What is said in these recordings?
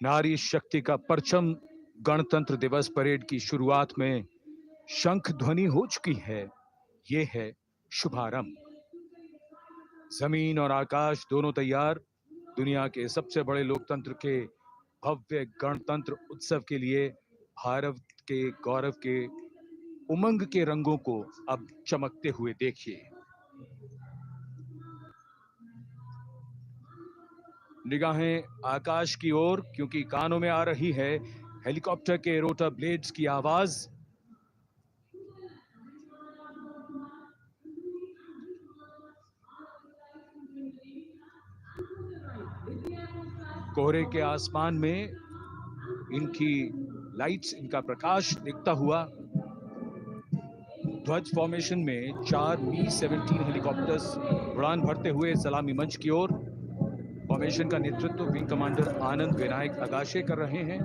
नारी शक्ति का परचम गणतंत्र दिवस परेड की शुरुआत में शंख ध्वनि हो चुकी है। ये है शुभारंभ। जमीन और आकाश दोनों तैयार। दुनिया के सबसे बड़े लोकतंत्र के भव्य गणतंत्र उत्सव के लिए भारत के गौरव के उमंग के रंगों को अब चमकते हुए देखिए। निगाहें आकाश की ओर, क्योंकि कानों में आ रही है हेलीकॉप्टर के रोटर ब्लेड्स की आवाज। कोहरे के आसमान में इनकी लाइट्स, इनका प्रकाश दिखता हुआ ध्वज फॉर्मेशन में 4 मी-17 हेलीकॉप्टर्स उड़ान भरते हुए सलामी मंच की ओर। फॉर्मेशन का नेतृत्व विंग कमांडर आनंद विनायक अगाशे कर रहे हैं।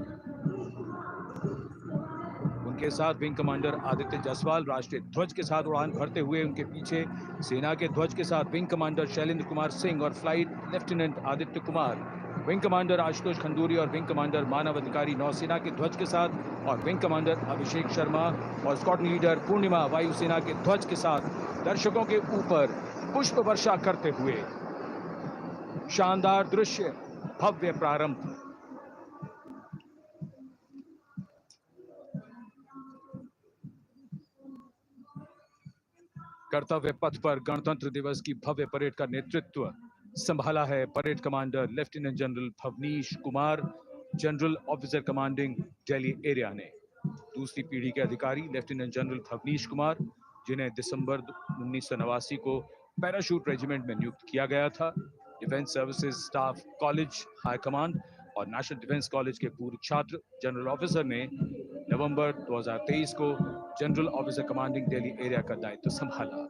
उनके साथ विंग कमांडर आदित्य जायसवाल राष्ट्रीय ध्वज के साथ उड़ान भरते हुए, उनके पीछे सेना के ध्वज के साथ विंग कमांडर शैलेंद्र कुमार सिंह और flight lieutenant Aditya Kumar, wing commander Ashutosh Khanduri और विंग कमांडर मानव अधिकारी नौसेना के ध्वज के साथ, और विंग कमांडर अभिषेक शर्मा और स्क्वाड्रन लीडर पूर्णिमा वायुसेना के ध्वज के साथ दर्शकों के ऊपर पुष्प वर्षा करते हुए। शानदार दृश्य, भव्य प्रारंभ। कर्तव्य पथ पर गणतंत्र दिवस की भव्य परेड का नेतृत्व संभाला है parade commander lieutenant general Bhavnish Kumar, general officer commanding Delhi area ने। दूसरी पीढ़ी के अधिकारी लेफ्टिनेंट जनरल भवनीश कुमार, जिन्हें दिसंबर 1989 को पैराशूट रेजिमेंट में नियुक्त किया गया था, defence services staff college high command और नेशनल डिफेंस कॉलेज के पूर्व छात्र जनरल ऑफिसर ने नवंबर 2023 को general officer commanding Delhi area का दायित्व संभाला।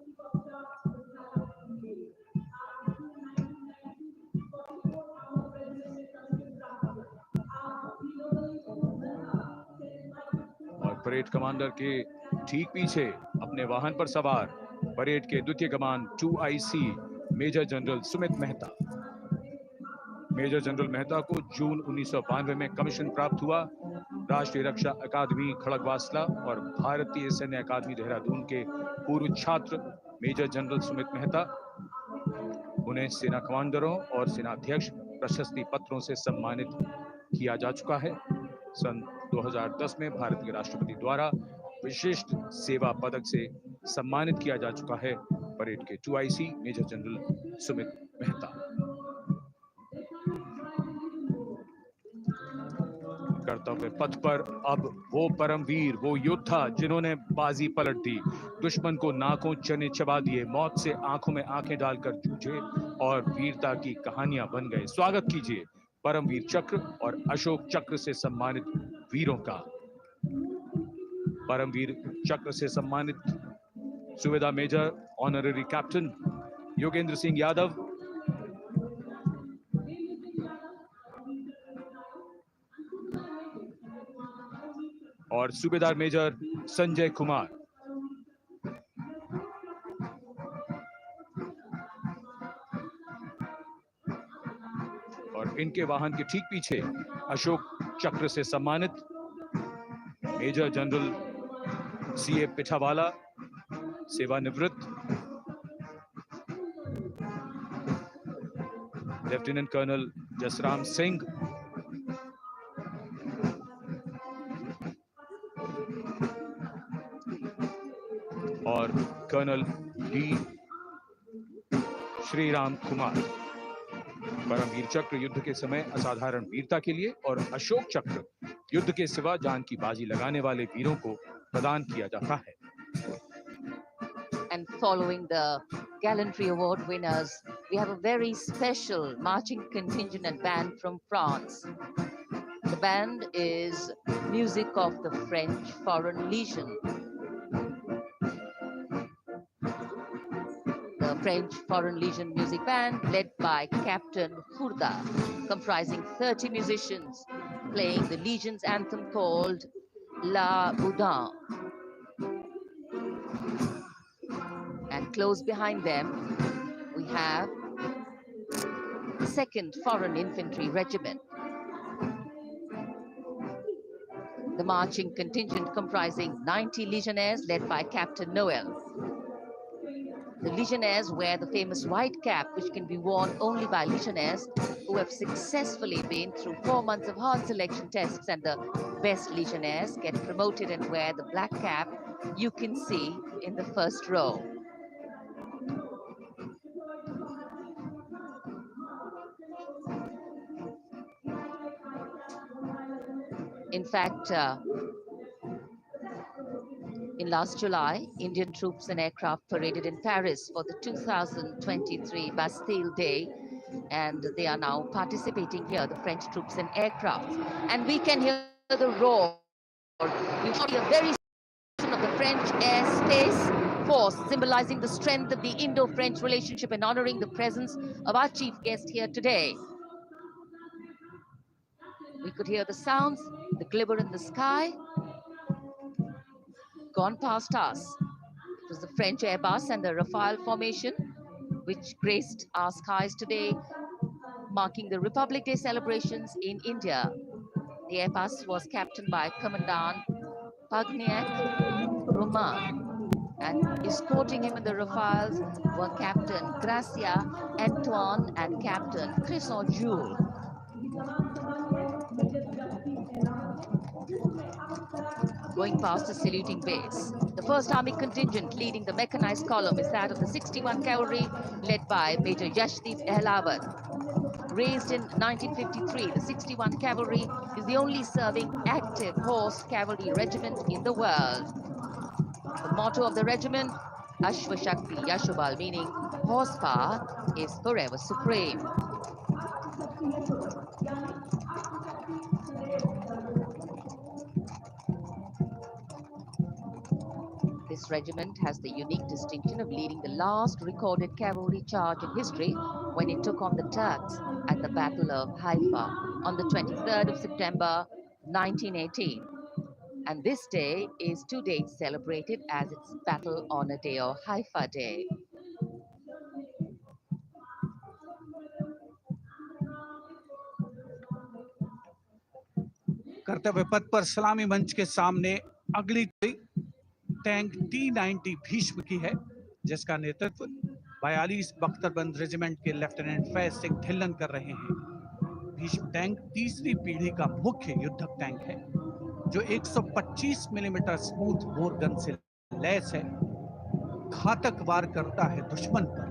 और परेड कमांडर के ठीक पीछे अपने वाहन पर सवार परेड के द्वितीय कमान 2IC major general Sumit Mehta. Major general Mehta को जून 1992 में कमीशन प्राप्त हुआ। राष्ट्रीय रक्षा अकादमी खड़गवासला और भारतीय सैन्य अकादमी देहरादून के पूर्व छात्र मेजर जनरल सुमित मेहता, उन्हें सेना कमांडरों और सेनाध्यक्ष प्रशस्ति पत्रों से सम्मानित किया जा चुका है। सन 2010 में भारत के राष्ट्रपति द्वारा विशिष्ट सेवा पदक से सम्मानित किया जा चुका है परेड के 2IC major general Sumit Mehta. कर्तव्य पथ पर अब वो परमवीर, वो योद्धा जिन्होंने बाजी पलट दी, दुश्मन को नाकों चने चबा दिए, मौत से आंखों में आंखें डालकर जूझे और वीरता की कहानियां बन गए। स्वागत कीजिए परमवीर चक्र और अशोक चक्र से सम्मानित वीरों का। परमवीर चक्र से सम्मानित Subedar major honorary captain Yogendra Singh Yadav, और सूबेदार मेजर संजय कुमार। और इनके वाहन के ठीक पीछे अशोक चक्र से सम्मानित मेजर जनरल CA पिठावाला, सेवानिवृत्त, लेफ्टिनेंट कर्नल जसराम सिंह, और कर्नल D श्रीराम कुमार। परमवीर चक्र युद्ध के समय असाधारण वीरता के लिए और अशोक चक्र युद्ध के सिवा जान की बाजी लगाने वाले वीरों को प्रदान किया जाता है। And following the Gallantry Award winners, we have a very special marching contingent and band from France. The band is music of the French Foreign Legion. The French Foreign Legion music band led by Captain Hourda, comprising 30 musicians playing the Legion's anthem called La Boudin. And close behind them, we have the 2nd Foreign Infantry Regiment. the marching contingent comprising 90 legionnaires led by Captain Noel. The legionnaires wear the famous white cap, which can be worn only by legionnaires who have successfully been through 4 months of hard selection tests, and the best legionnaires get promoted and wear the black cap you can see in the first row. In fact, in last July, Indian troops and aircraft paraded in Paris for the 2023 Bastille Day, and they are now participating here, the French troops and aircraft. And we can hear the roar. We see a very of the French Air Space Force, symbolizing the strength of the Indo-French relationship and honoring the presence of our chief guest here today. We could hear the sounds, the glimmer in the sky, gone past us. It was the French Airbus and the Rafale formation which graced our skies today, marking the Republic Day celebrations in India. The Airbus was captained by Commandant Pagniak Roman, and escorting him in the Rafales were Captain Gracia Antoine and Captain Crescent Jules. Going past the saluting base. The 1st Army contingent leading the mechanized column is that of the 61 Cavalry, led by Major Yashdeep Ehlawat. Raised in 1953, the 61 Cavalry is the only serving active horse cavalry regiment in the world. The motto of the regiment, Ashwa Shakti Yashobal, meaning horsepower is forever supreme. This regiment has the unique distinction of leading the last recorded cavalry charge in history when it took on the Turks at the Battle of Haifa on the 23rd of September 1918. And this day is to date celebrated as its Battle Honor Day or Haifa Day. कर्तव्य पथ पर सलामी मंच के सामने अगली tank T-90 Bhishma की है, जिसका नेतृत्व 42 बख्तरबंद रेजिमेंट के लेफ्टिनेंट फैज सिंह ढिल्लन कर रहे हैं। भीष्म टैंक तीसरी पीढ़ी का मुख्य युद्धक टैंक है, जो 125 मिलीमीटर स्मूथ बोर गन से लैस है, घातक वार करता है दुश्मन पर,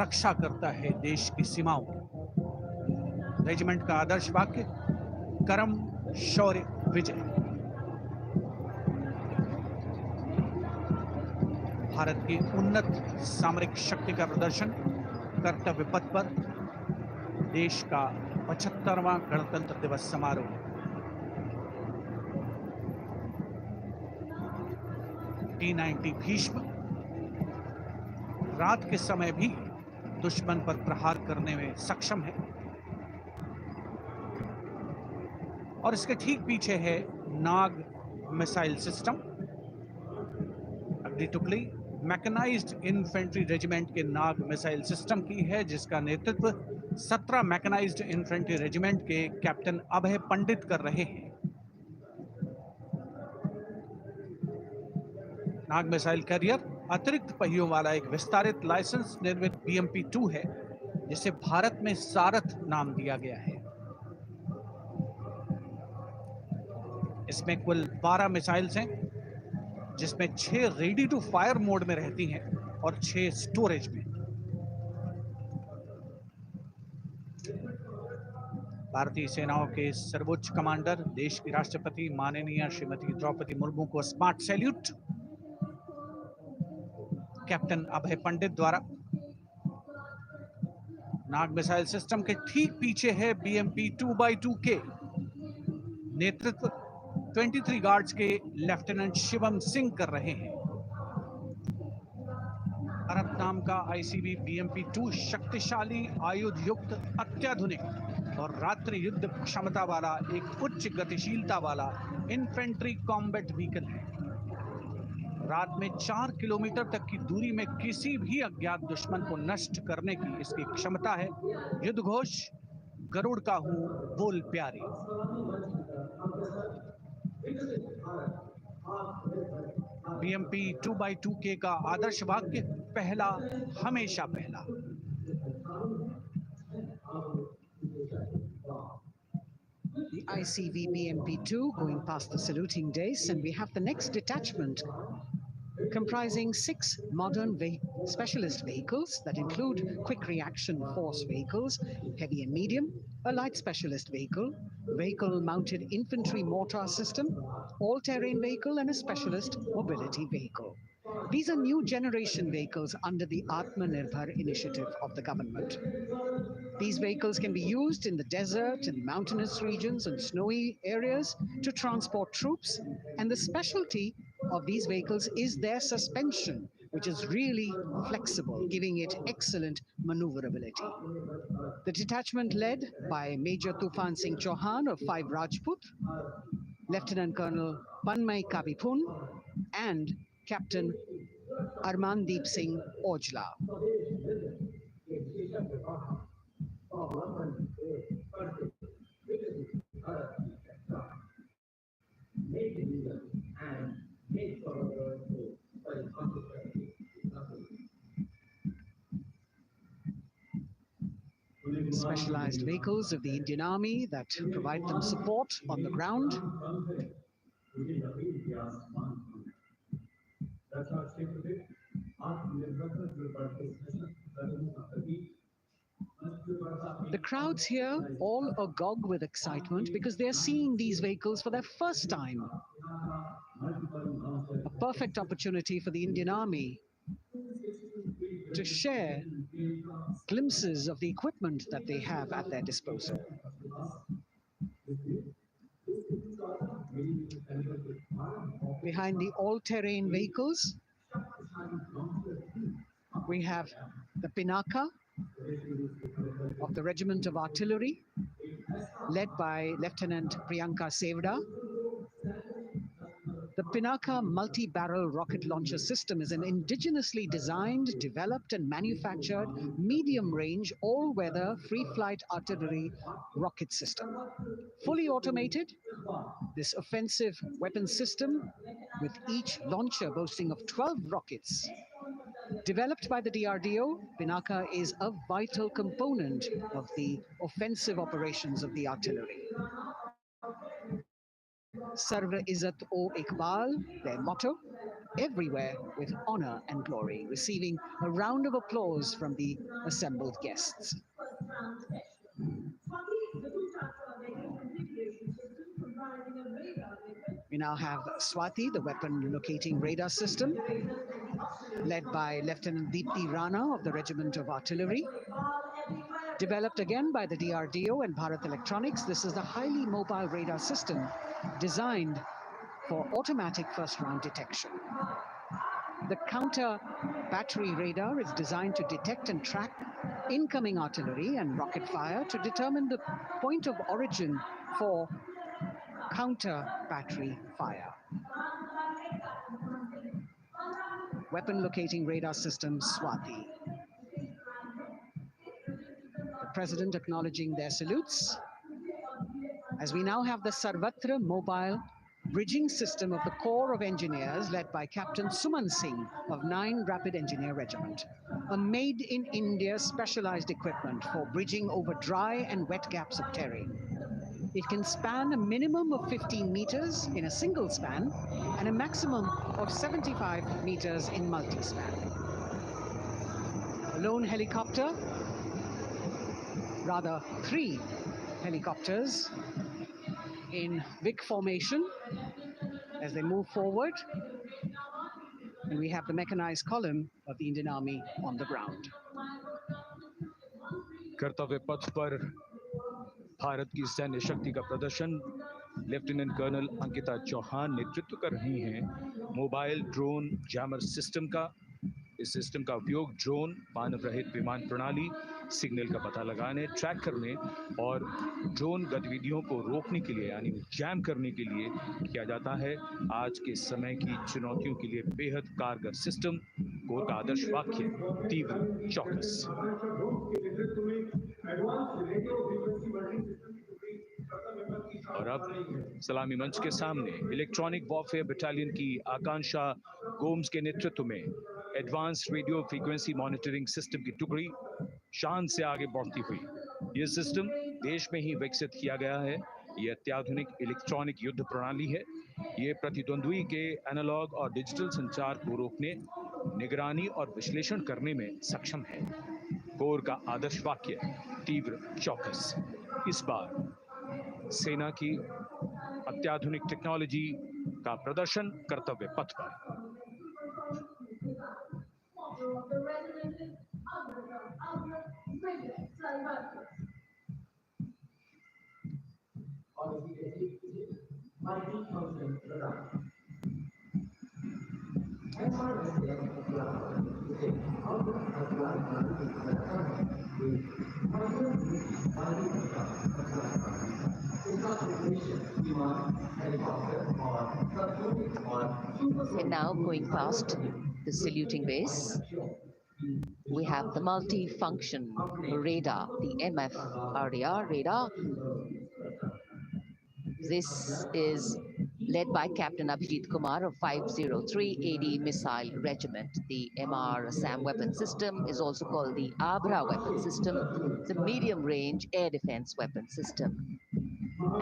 रक्षा करता है देश की सीमाओं की। रेजिमेंट का आदर्श वाक्य कर्म शौर्य विजय। भारत की उन्नत सामरिक शक्ति का प्रदर्शन कर्तव्य पथ पर देश का 75वां गणतंत्र दिवस समारोह। T-90 भीष्म रात के समय भी दुश्मन पर प्रहार करने में सक्षम है, और इसके ठीक पीछे है नाग मिसाइल सिस्टम। अगली टुकड़ी मैकेनाइज्ड इन्फेंट्री रेजिमेंट के नाग मिसाइल सिस्टम की है, जिसका नेतृत्व 17 मैकेनाइज्ड इन्फेंट्री रेजिमेंट के कैप्टन अभय पंडित कर रहे हैं। नाग मिसाइल कैरियर अतिरिक्त पहियों वाला एक विस्तारित लाइसेंस निर्मित BMP-2 है, जिसे भारत में सारथ नाम दिया गया है। इसमें कुल 12 मिसाइल्स हैं, जिसमें 6 रेडी टू फायर मोड में रहती हैं और 6 स्टोरेज में। भारतीय सेनाओं के सर्वोच्च कमांडर देश की राष्ट्रपति माननीय श्रीमती द्रौपदी मुर्मू को स्मार्ट सैल्यूट कैप्टन अभय पंडित द्वारा। नाग मिसाइल सिस्टम के ठीक पीछे है BMP-2x2K। नेतृत्व 23 गार्ड्स के लेफ्टिनेंट शिवम सिंह कर रहे हैं। भारत नाम का ICV BMP-2 शक्तिशाली आयुध युक्त अत्याधुनिक और रात्रि युद्ध क्षमता वाला एक उच्च गतिशीलता वाला इन्फेंट्री कॉम्बैट व्हीकल है। रात में 4 किलोमीटर तक की दूरी में किसी भी अज्ञात दुश्मन को नष्ट करने की इसकी क्षमता है। युद्ध घोष गरुड़ का हूं बोल प्यारे। BMP 2x2K का आदर्श वाक्य पहला हमेशा पहला। The ICV BMP-2 going past the saluting days, and we have the next detachment comprising 6 modern specialist vehicles that include quick reaction force vehicles, heavy and medium, a light specialist vehicle, vehicle-mounted infantry mortar system, all-terrain vehicle, and a specialist mobility vehicle. These are new generation vehicles under the Atmanirbhar initiative of the government. These vehicles can be used in the desert and mountainous regions and snowy areas to transport troops, and the specialty of these vehicles is their suspension, which is really flexible, giving it excellent maneuverability. The detachment led by Major Tufan Singh Chauhan of 5 Rajput, Lieutenant Colonel Panmay Kavipun, and Captain Armandeep Singh Ojla. Specialized vehicles of the Indian Army that provide them support on the ground. The crowds here all agog with excitement because they're seeing these vehicles for their first time. A perfect opportunity for the Indian Army to share glimpses of the equipment that they have at their disposal. Behind the all-terrain vehicles, we have the Pinaka of the Regiment of Artillery, led by Lieutenant Priyanka Sevda. The Pinaka multi-barrel rocket launcher system is an indigenously designed, developed and manufactured medium-range, all-weather, free-flight artillery rocket system. Fully automated, this offensive weapon system, with each launcher boasting of 12 rockets, developed by the DRDO, Pinaka is a vital component of the offensive operations of the artillery. Sarva Izzat o Iqbal, their motto, everywhere with honor and glory, receiving a round of applause from the assembled guests. We now have Swati, the weapon locating radar system, led by Lieutenant Deepti Rana of the Regiment of Artillery. Developed again by the DRDO and Bharat Electronics, this is a highly mobile radar system designed for automatic first-round detection. The counter battery radar is designed to detect and track incoming artillery and rocket fire to determine the point of origin for counter battery fire. Weapon locating radar system Swati. The President acknowledging their salutes, as we now have the Sarvatra mobile bridging system of the Corps of Engineers, led by Captain Suman Singh of 9 Rapid Engineer Regiment, a made-in-India specialized equipment for bridging over dry and wet gaps of terrain. It can span a minimum of 15 meters in a single span and a maximum of 75 meters in multi-span. A lone helicopter, rather 3 helicopters in big formation as they move forward, and we have the mechanized column of the Indian Army on the ground. कर्तव्य पथ पर भारत की सैन्य शक्ति का प्रदर्शन lieutenant colonel Ankita Chauhan नेतृत्व कर रही हैं मोबाइल ड्रोन जैमर सिस्टम का। इस सिस्टम का उपयोग ड्रोन, मानव रहित विमान प्रणाली, सिग्नल का पता लगाने, ट्रैक करने और ड्रोन गतिविधियों को रोकने के लिए यानी जैम करने के लिए किया जाता है। आज के समय की चुनौतियों के लिए बेहद कारगर सिस्टम। कोर का आदर्श वाक्य तीव्र चौकस। और अब सलामी मंच के सामने इलेक्ट्रॉनिक वॉरफेयर बटालियन की आकांक्षा गोम्स के नेतृत्व में advance radio frequency monitoring system की टुकड़ी शान से आगे बढ़ती हुई। यह सिस्टम देश में ही विकसित किया गया है। यह अत्याधुनिक इलेक्ट्रॉनिक युद्ध प्रणाली है। यह प्रतिद्वंद्वी के एनालॉग और डिजिटल संचार को रोकने, निगरानी और विश्लेषण करने में सक्षम है। कोर का आदर्श वाक्य तीव्र चौकस। इस बार सेना की अत्याधुनिक टेक्नोलॉजी का प्रदर्शन कर्तव्य पथ पर। We're now going past the saluting base. We have the multi-function radar, the MFRDR radar. This is led by Captain Abhijit Kumar of 503 AD Missile Regiment. The MR SAM weapon system is also called the Abra weapon system. It's a medium-range air defense weapon system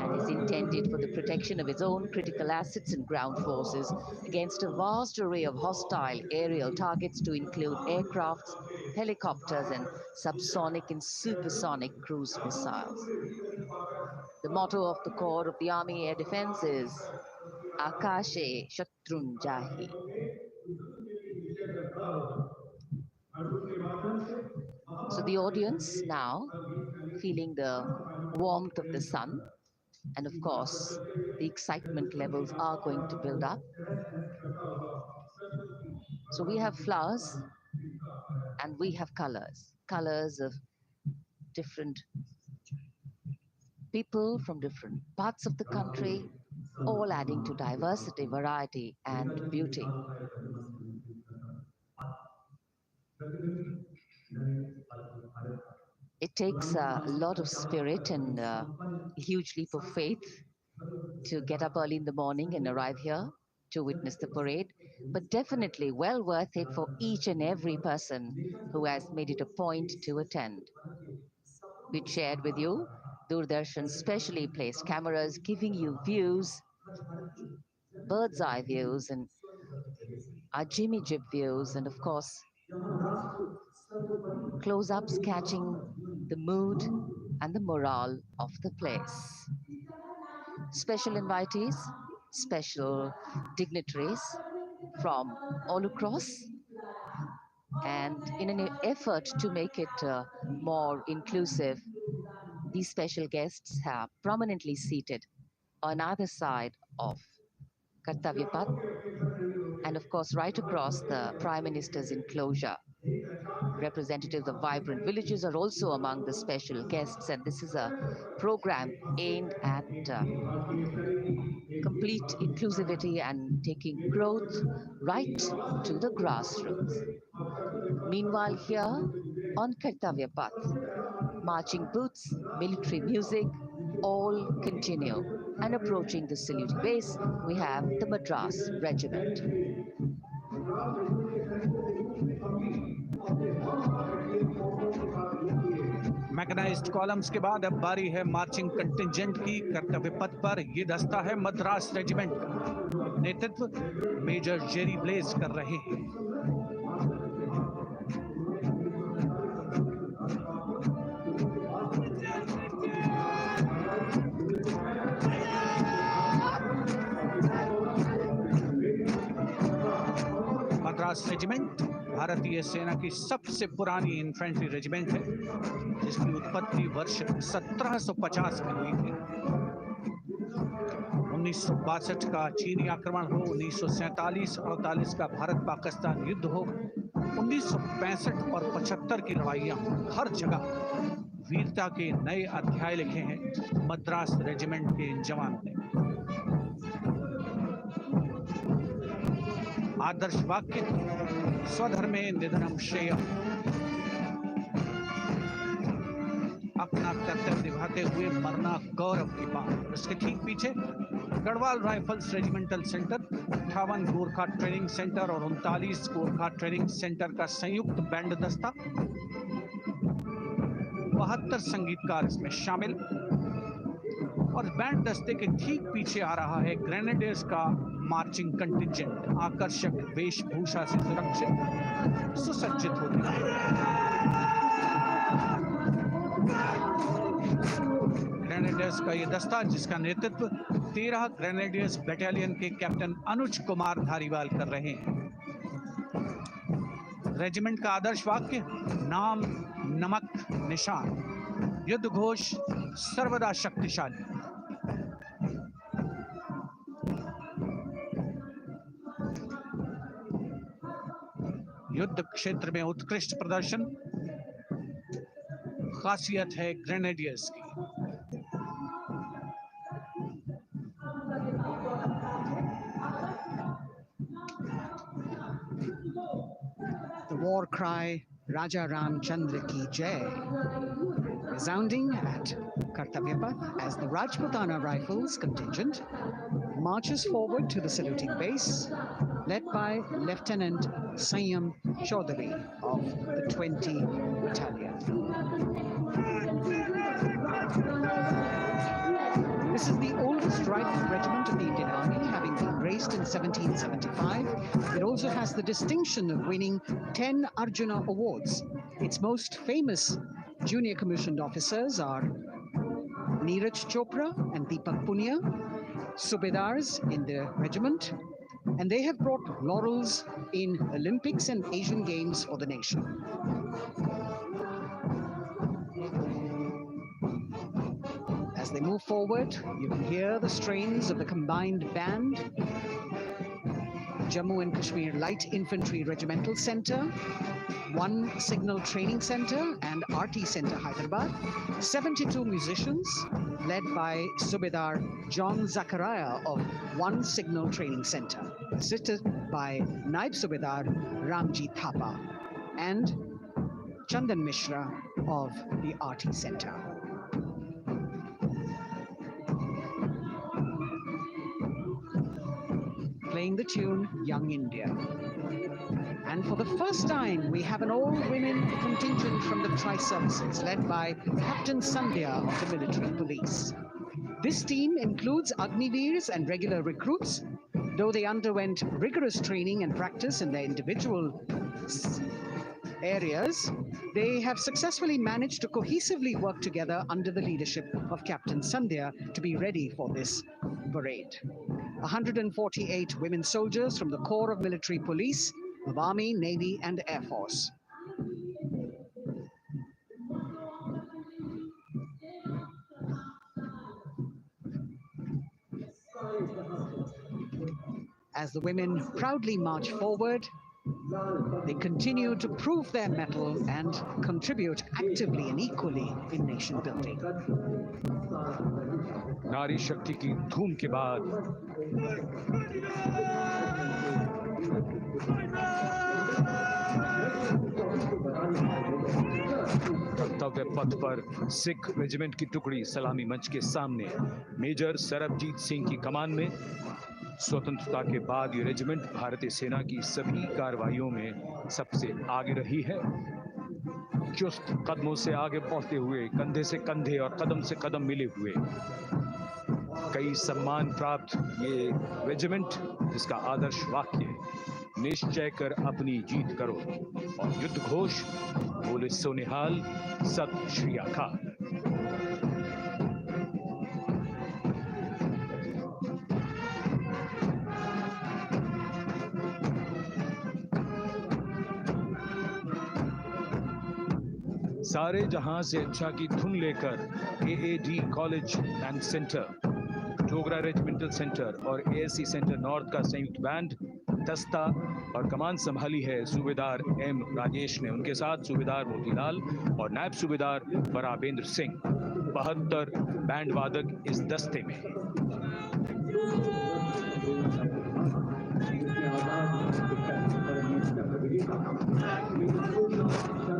and is intended for the protection of its own critical assets and ground forces against a vast array of hostile aerial targets to include aircrafts, helicopters, and subsonic and supersonic cruise missiles. The motto of the Corps of the Army Air Defense is Akashe Shatrun Jahi. So the audience now feeling the warmth of the sun, and of course the excitement levels are going to build up. So we have flowers and we have colors of different people from different parts of the country, all adding to diversity, variety, and beauty. It takes a lot of spirit and a huge leap of faith to get up early in the morning and arrive here to witness the parade, but definitely well worth it for each and every person who has made it a point to attend. We shared with you Doordarshan's specially placed cameras giving you views, bird's eye views, and our Jimmy Jib views, and of course, close-ups catching the mood and the morale of the place. Special invitees, special dignitaries from all across, and in an effort to make it more inclusive, these special guests are prominently seated on either side of Kartavya Path, and of course right across the Prime Minister's enclosure. Representatives of vibrant villages are also among the special guests, and this is a program aimed at complete inclusivity and taking growth right to the grassroots. Meanwhile, here on Kartavya Path, marching boots, military music, all continue. And approaching the saluting base, we have the Madras Regiment. Mechanised columns के बाद अब बारी है marching contingent की। कर्तव्य पथ पर ये दस्ता है मद्रास रेजिमेंट का। नेतृत्व मेजर जेरी ब्लेज कर रहे हैं। मद्रास रेजिमेंट भारतीय सेना की सबसे पुरानी इन्फेंट्री रेजिमेंट है, जिसकी उत्पत्ति वर्ष 1750 में हुई थी। 1962 का चीनी आक्रमण हो, 1947-48 का भारत पाकिस्तान युद्ध हो, 1965 और 75 की लड़ाइयां, हर जगह वीरता के नए अध्याय लिखे हैं मद्रास रेजिमेंट के इन जवानों ने। आदर्श वाक्य स्वधर्मे निधनम श्रेयः। अपना कर्तव्य बढ़ाते हुए मरना गौरव की बात। उसके ठीक पीछे Garhwal rifles regimental centre, 58 Gorkha training centre और 39 गोरखा ट्रेनिंग सेंटर का संयुक्त बैंड दस्ता। 72 संगीतकार इसमें शामिल। और बैंड दस्ते के ठीक पीछे आ रहा है ग्रेनेडियर्स का मार्चिंग कंटिंजेंट, आकर्षक वेशभूषा से सुरक्षित सुसज्जित होते हैं। ग्रेनेडियर्स का यह दस्ता, जिसका नेतृत्व 13 ग्रेनेडियर्स बटालियन के कैप्टन अनुज कुमार धारीवाल कर रहे हैं। रेजिमेंट का आदर्श वाक्य नाम नमक निशान, युद्ध घोष सर्वदा शक्तिशाली। युद्ध क्षेत्र में उत्कृष्ट प्रदर्शन खासियत है ग्रेनेडियर्स की। The war cry Raja Ramchandra Ki Jai resounding at Kartavya Path as the Rajputana Rifles contingent marches forward to the saluting base, led by Lieutenant Sanyam Chaudhary of the 20 Battalion. This is the oldest rifle regiment of the Indian Army, having been raised in 1775. It also has the distinction of winning 10 Arjuna Awards. Its most famous junior commissioned officers are Neeraj Chopra and Deepak Punia, Subedars in the regiment, and they have brought laurels in Olympics and Asian Games for the nation. As they move forward, you can hear the strains of the combined band. Jammu and Kashmir Light Infantry Regimental Center, 1 Signal Training Center and RT Center Hyderabad, 72 musicians led by Subedar John Zachariah of 1 Signal Training Center, assisted by Naib Subedar Ramji Thapa and Chandan Mishra of the RT Center. Playing the tune Young India. And for the first time, we have an all-women contingent from the Tri-Services, led by Captain Sandhya of the military police. This team includes Agniveers and regular recruits. Though they underwent rigorous training and practice in their individual areas, they have successfully managed to cohesively work together under the leadership of Captain Sandhya to be ready for this parade. 148 women soldiers from the Corps of Military Police, of Army, Navy, and Air Force. As the women proudly march forward, they continue to prove their mettle and contribute actively and equally in nation building. नारी शक्ति की धूम के बाद कर्तव्य पथ पर Sikh regiment की टुकड़ी सलामी मंच के सामने मेजर सरबजीत सिंह की कमान में। स्वतंत्रता के बाद ये रेजिमेंट भारतीय सेना की सभी कार्रवाइयों में सबसे आगे रही है। चुस्त कदमों से आगे बढ़ते हुए, कंधे से कंधे और कदम से कदम मिले हुए, कई सम्मान प्राप्त ये रेजिमेंट, जिसका आदर्श वाक्य निश्चय कर अपनी जीत करो और युद्ध घोष बोले सोनिहाल सत श्री अकाल। सारे जहां से अच्छा की धुन लेकर AAD college and centre, Dogra regimental centre और ASC सेंटर नॉर्थ का संयुक्त बैंड दस्ता और कमान संभाली है सूबेदार M राजेश ने। उनके साथ सूबेदार मोतीलाल और नायब सूबेदार बराबेंद्र सिंह, 72 बैंड वादक इस दस्ते में।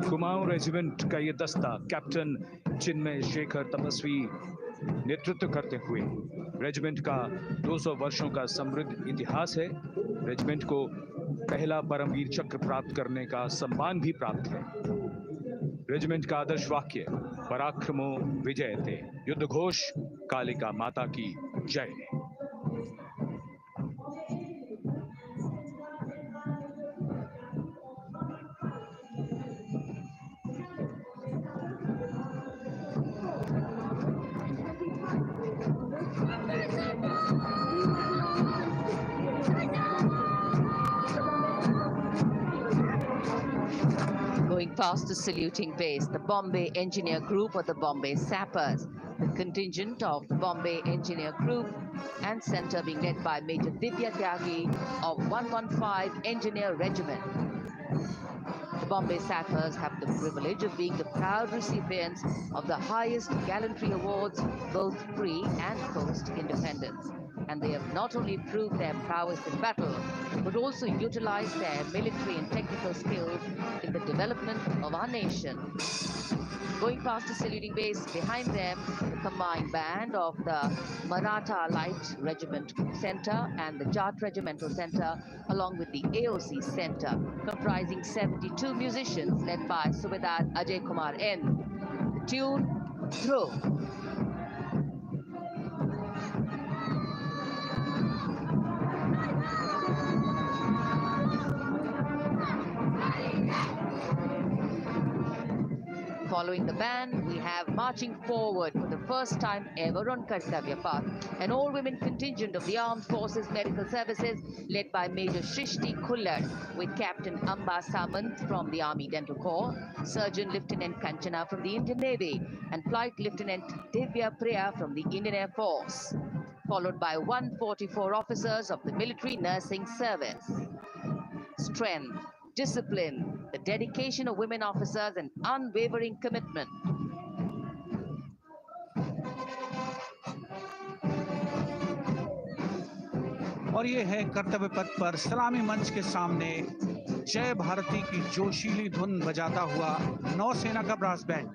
कुमाऊं रेजिमेंट का ये दस्ता कैप्टन चिन्मय शेखर तपस्वी नेतृत्व करते हुए रेजिमेंट का 200 वर्षों का समृद्ध इतिहास है। रेजिमेंट को पहला परमवीर चक्र प्राप्त करने का सम्मान भी प्राप्त है। रेजिमेंट का आदर्श वाक्य पराक्रमो विजयते, युद्ध घोष कालिका माता की जय। Going past the saluting base, the Bombay Engineer Group or the Bombay Sappers, the contingent of the Bombay Engineer Group and center being led by Major Divya Tyagi of 115 Engineer Regiment. The Bombay Sappers have the privilege of being the proud recipients of the highest gallantry awards, both pre and post independence. And they have not only proved their prowess in battle, but also utilized their military and technical skills in the development of our nation. Going past the saluting base, behind them, the combined band of the Maratha Light Regiment Center and the Jat Regimental Center, along with the AOC Center, comprising 72 musicians led by Subedar Ajay Kumar N. The tune, Dhruv. Following the band, we have marching forward for the first time ever on Kartavya Path, an all-women contingent of the Armed Forces Medical Services led by Major Shrishti Khullad with Captain Amba Samant from the Army Dental Corps, Surgeon Lieutenant Kanchana from the Indian Navy, and Flight Lieutenant Divya Priya from the Indian Air Force, followed by 144 officers of the Military Nursing Service. Strength, discipline, the dedication of women officers and unwavering commitment. और ये है कर्तव्य पथ पर सलामी मंच के सामने जय भारती की जोशीली धुन बजाता हुआ नौसेना का ब्रास बैंड।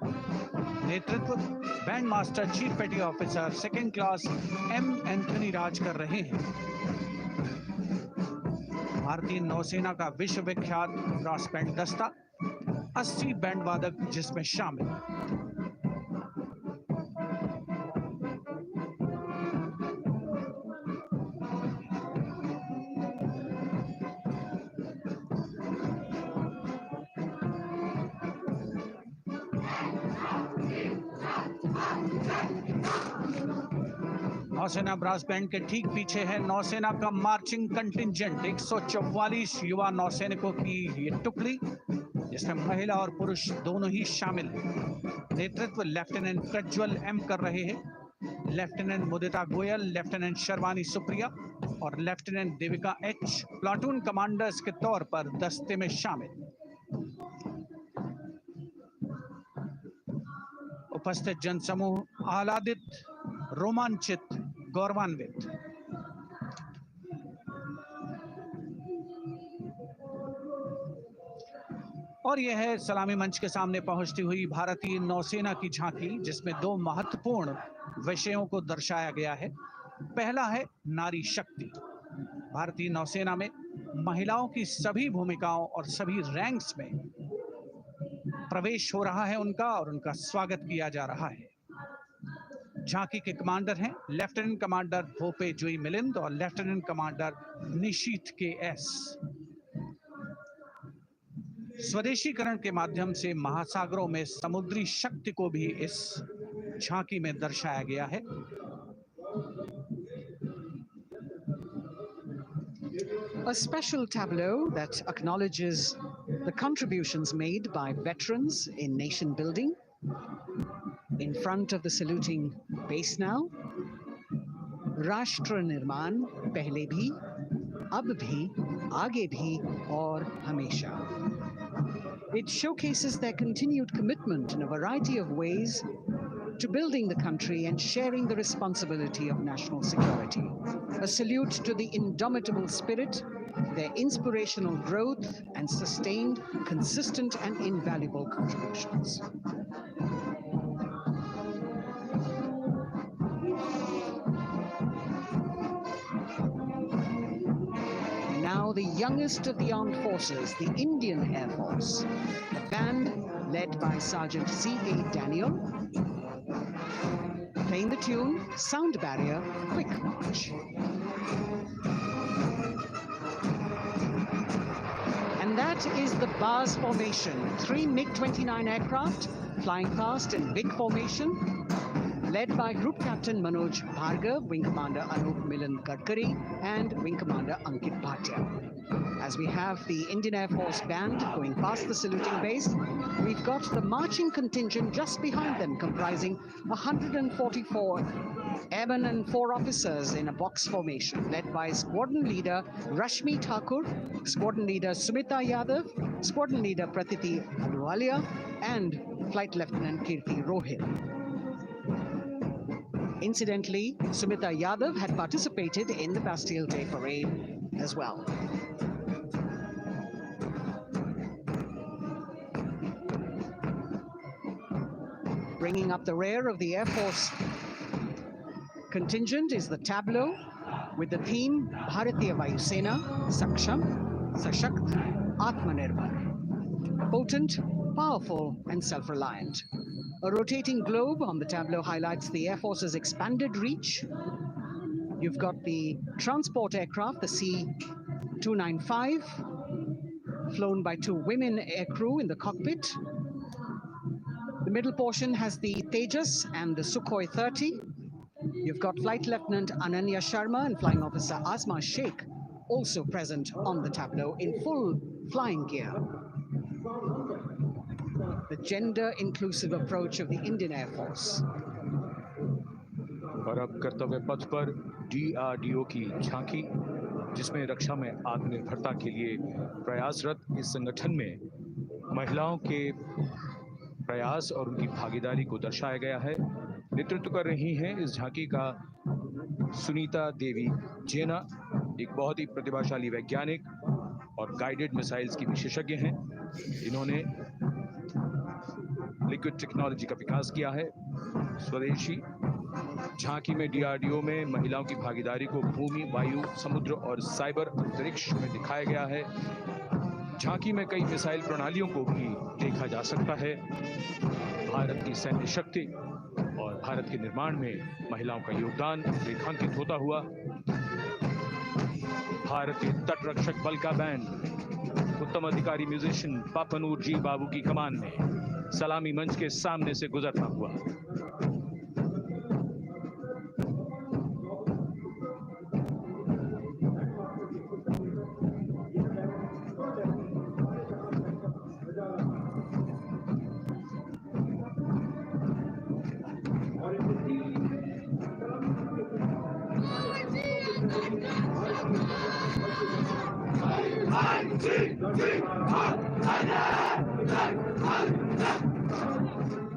नेतृत्व band master chief petty officer second class M Anthony Raj कर रहे हैं। भारतीय नौसेना का विश्वविख्यात ब्रास बैंड दस्ता 80 बैंड वादक जिसमें शामिल। नौसेना ब्रास बैंड के ठीक पीछे है नौसेना का मार्चिंग कंटिंजेंट 144 युवा नौसैनिकों की ये टुकड़ी, जिसमें महिला और पुरुष दोनों ही शामिल हैं। नेतृत्व लेफ्टिनेंट प्रज्वल एम कर रहे हैं। लेफ्टिनेंट मुदिता गोयल, लेफ्टिनेंट शर्वानी सुप्रिया और lieutenant Devika H platoon commanders के तौर पर दस्ते में शामिल। उपस्थित जनसमूह आह्लादित, रोमांचित, गौरवान्वित। और यह है सलामी मंच के सामने पहुंचती हुई भारतीय नौसेना की झांकी, जिसमें दो महत्वपूर्ण विषयों को दर्शाया गया है। पहला है नारी शक्ति। भारतीय नौसेना में महिलाओं की सभी भूमिकाओं और सभी रैंक्स में प्रवेश हो रहा है उनका, और उनका स्वागत किया जा रहा है। झांकी के कमांडर हैं लेफ्टिनेंट कमांडर भोपे जुई मिलिंद और लेफ्टिनेंट कमांडर निशीथ के एस। स्वदेशीकरण के माध्यम से महासागरों में समुद्री शक्ति को भी इस झांकी में दर्शाया गया है। A special tableau that acknowledges the contributions made by veterans in nation building. In front of the saluting base now, Rashtra Nirman, pehle bhi, ab bhi, aage bhi, aur hamesha. It showcases their continued commitment in a variety of ways to building the country and sharing the responsibility of national security. A salute to the indomitable spirit, their inspirational growth, and sustained, consistent, and invaluable contributions. Now the youngest of the armed forces, the Indian Air Force. The band, led by Sergeant C.A. Daniel, playing the tune, Sound Barrier, Quick March. And that is the bars formation. 3 MiG-29 aircraft flying past in big formation, led by Group Captain Manoj Bhargav, Wing Commander Anup Milan Gadkari, and Wing Commander Ankit Bhatia. As we have the Indian Air Force band going past the saluting base, we've got the marching contingent just behind them, comprising 144 airmen and 4 officers in a box formation, led by Squadron Leader Rashmi Thakur, Squadron Leader Sumita Yadav, Squadron Leader Pratiti Aluwalia, and Flight Lieutenant Kirti Rohil. Incidentally, Sumita Yadav had participated in the Bastille Day parade as well. Bringing up the rear of the Air Force contingent is the tableau with the theme Bharatiya Vayu Sena, Saksham, Sashakt, Atmanirbhar. Potent, powerful, and self-reliant. A rotating globe on the tableau highlights the Air Force's expanded reach. You've got the transport aircraft, the C-295, flown by 2 women aircrew in the cockpit. The middle portion has the Tejas and the Sukhoi 30. You've got Flight Lieutenant Ananya Sharma and Flying Officer Azma Sheikh also present on the tableau in full flying gear. The gender-inclusive approach of the Indian Air Force. और अब कर्तव्य पथ पर DRDO की झांकी, जिसमें रक्षा में आत्मनिर्भरता के लिए प्रयासरत इस संगठन में महिलाओं के प्रयास और उनकी भागीदारी को दर्शाया गया है। नेतृत्व कर रही हैं इस झांकी का सुनीता देवी जेना, एक बहुत ही प्रतिभाशाली वैज्ञानिक और गाइडेड मिसाइल्स की विशेषज्ञ हैं। इन्होंने लिक्विड टेक्नोलॉजी का विकास किया है, स्वदेशी। झांकी में DRDO में महिलाओं की भागीदारी को भूमि, वायु, समुद्र और साइबर अंतरिक्ष में दिखाया गया है। झांकी में कई मिसाइल प्रणालियों को भी देखा जा सकता है। भारत की सैन्य शक्ति और भारत के निर्माण में महिलाओं का योगदान रेखांकित होता हुआ भारतीय तटरक्षक बल का बैंड उत्तम अधिकारी म्यूजिशियन पापनूर जी बाबू की कमान में सलामी मंच के सामने से गुजरता हुआ।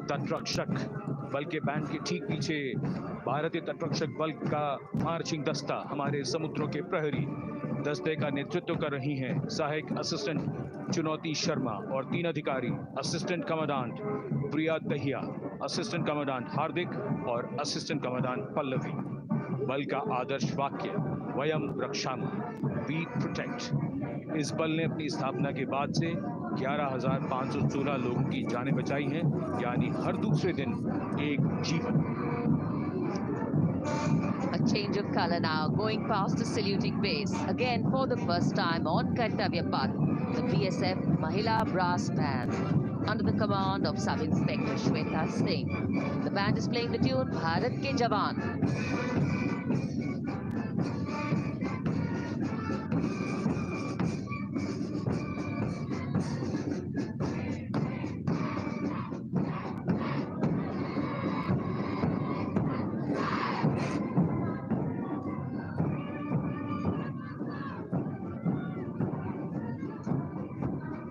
तटरक्षक बल के बैंड के ठीक पीछे भारतीय तटरक्षक बल का मार्चिंग दस्ता हमारे समुद्रों के प्रहरी दस्ते का नेतृत्व कर रही हैं सहायक असिस्टेंट चुनौती शर्मा और 3 अधिकारी असिस्टेंट कमांडेंट प्रिया दहिया, असिस्टेंट कमांडेंट हार्दिक और असिस्टेंट कमांडेंट पल्लवी। बल का आदर्श वाक्य वयम रक्षामः, वी प्रोटेक्ट। इस बल ने अपनी स्थापना के बाद से 11,516 लोगों की जानें बचाई हैं, यानी हर दूसरे दिन एक जीवन। A change of color now, going past the saluting base. Again, for the first time on Kartavya Path, the BSF Mahila Brass Band, under the command of Sub-Inspector Shweta Singh. The band is playing the tune Bharat Ke Jawan.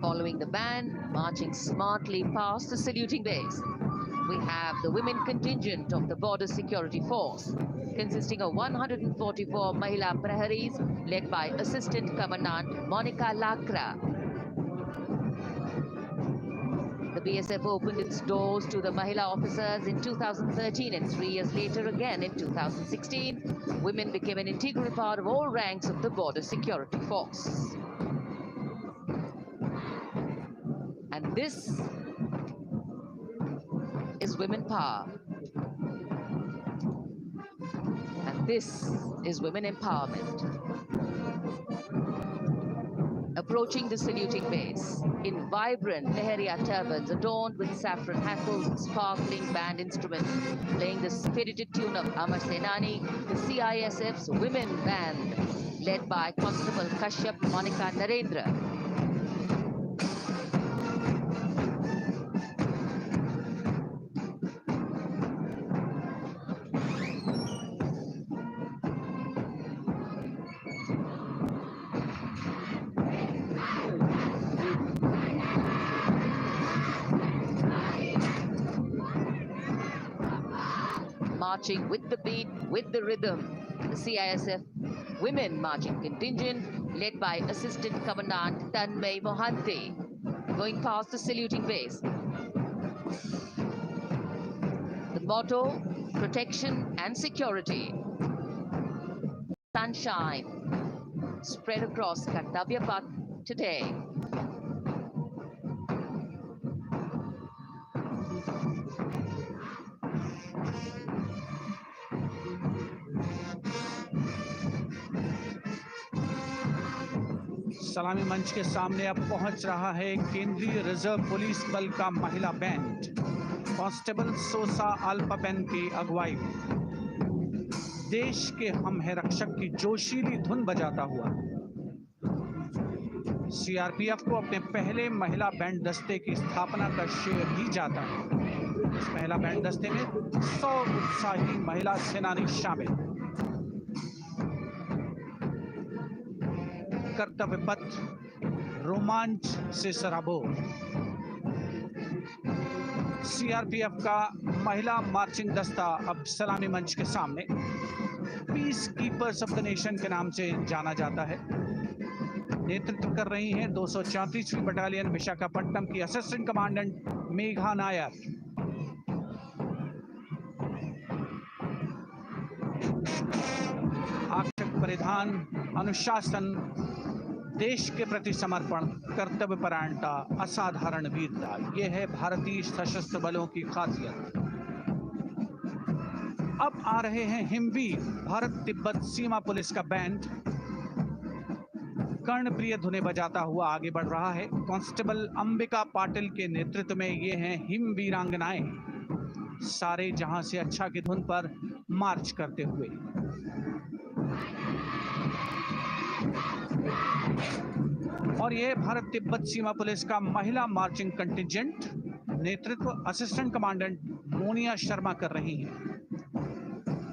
Following the band, marching smartly past the saluting base. we have the women contingent of the Border Security Force, consisting of 144 Mahila Praharis, led by Assistant Commandant Monica Lakra. The BSF opened its doors to the Mahila officers in 2013, and 3 years later again in 2016, women became an integral part of all ranks of the Border Security Force. And this is women power. And this is women empowerment. Approaching the saluting base in vibrant Leheria turbans adorned with saffron hackles and sparkling band instruments, playing the spirited tune of Amar Senani, the CISF's women band, led by Constable Kashyap Monica Narendra. Marching with the beat, with the rhythm, the CISF Women Marching Contingent, led by Assistant Commandant Tanmay Mohanty, going past the saluting base. The motto, protection and security. Sunshine spread across Kartavya Path today. सलामी मंच के सामने अब पहुंच रहा है केंद्रीय reserve police बल का महिला बैंड कांस्टेबल सोसा अल्पापेन की अगुवाई में देश के हम है रक्षक की जोशीली धुन बजाता हुआ सीआरपीएफ को अपने पहले महिला बैंड दस्ते की स्थापना का श्रेय भी जाता है। इस महिला बैंड दस्ते में 100 उत्साही महिला सेनानी शामिल। कर्तव्य पथ रोमांच से सराबोर। सीआरपीएफ का महिला मार्चिंग दस्ता अब सलामी मंच के सामने peace keepers of the nation के नाम से जाना जाता है। नेतृत्व कर रही हैं 234वीं बटालियन विशाखापट्टनम की असिस्टेंट कमांडेंट मेघा नायर। आकर्षक परिधान, अनुशासन, देश के प्रति समर्पण, कर्तव्य परायणता, असाधारण वीरता, ये है भारतीय सशस्त्र बलों की खासियत। अब आ रहे हैं हिमवीर भारत तिब्बत सीमा पुलिस का बैंड कर्णप्रिय धुनें बजाता हुआ आगे बढ़ रहा है। कांस्टेबल अंबिका पाटिल के नेतृत्व में ये हैं हिम वीरांगनाएं, सारे जहां से अच्छा की धुन पर मार्च करते हुए। और ये भारत तिब्बत सीमा पुलिस का महिला मार्चिंग कंटिजेंट, नेतृत्व असिस्टेंट कमांडेंट मोनिया शर्मा कर रही हैं।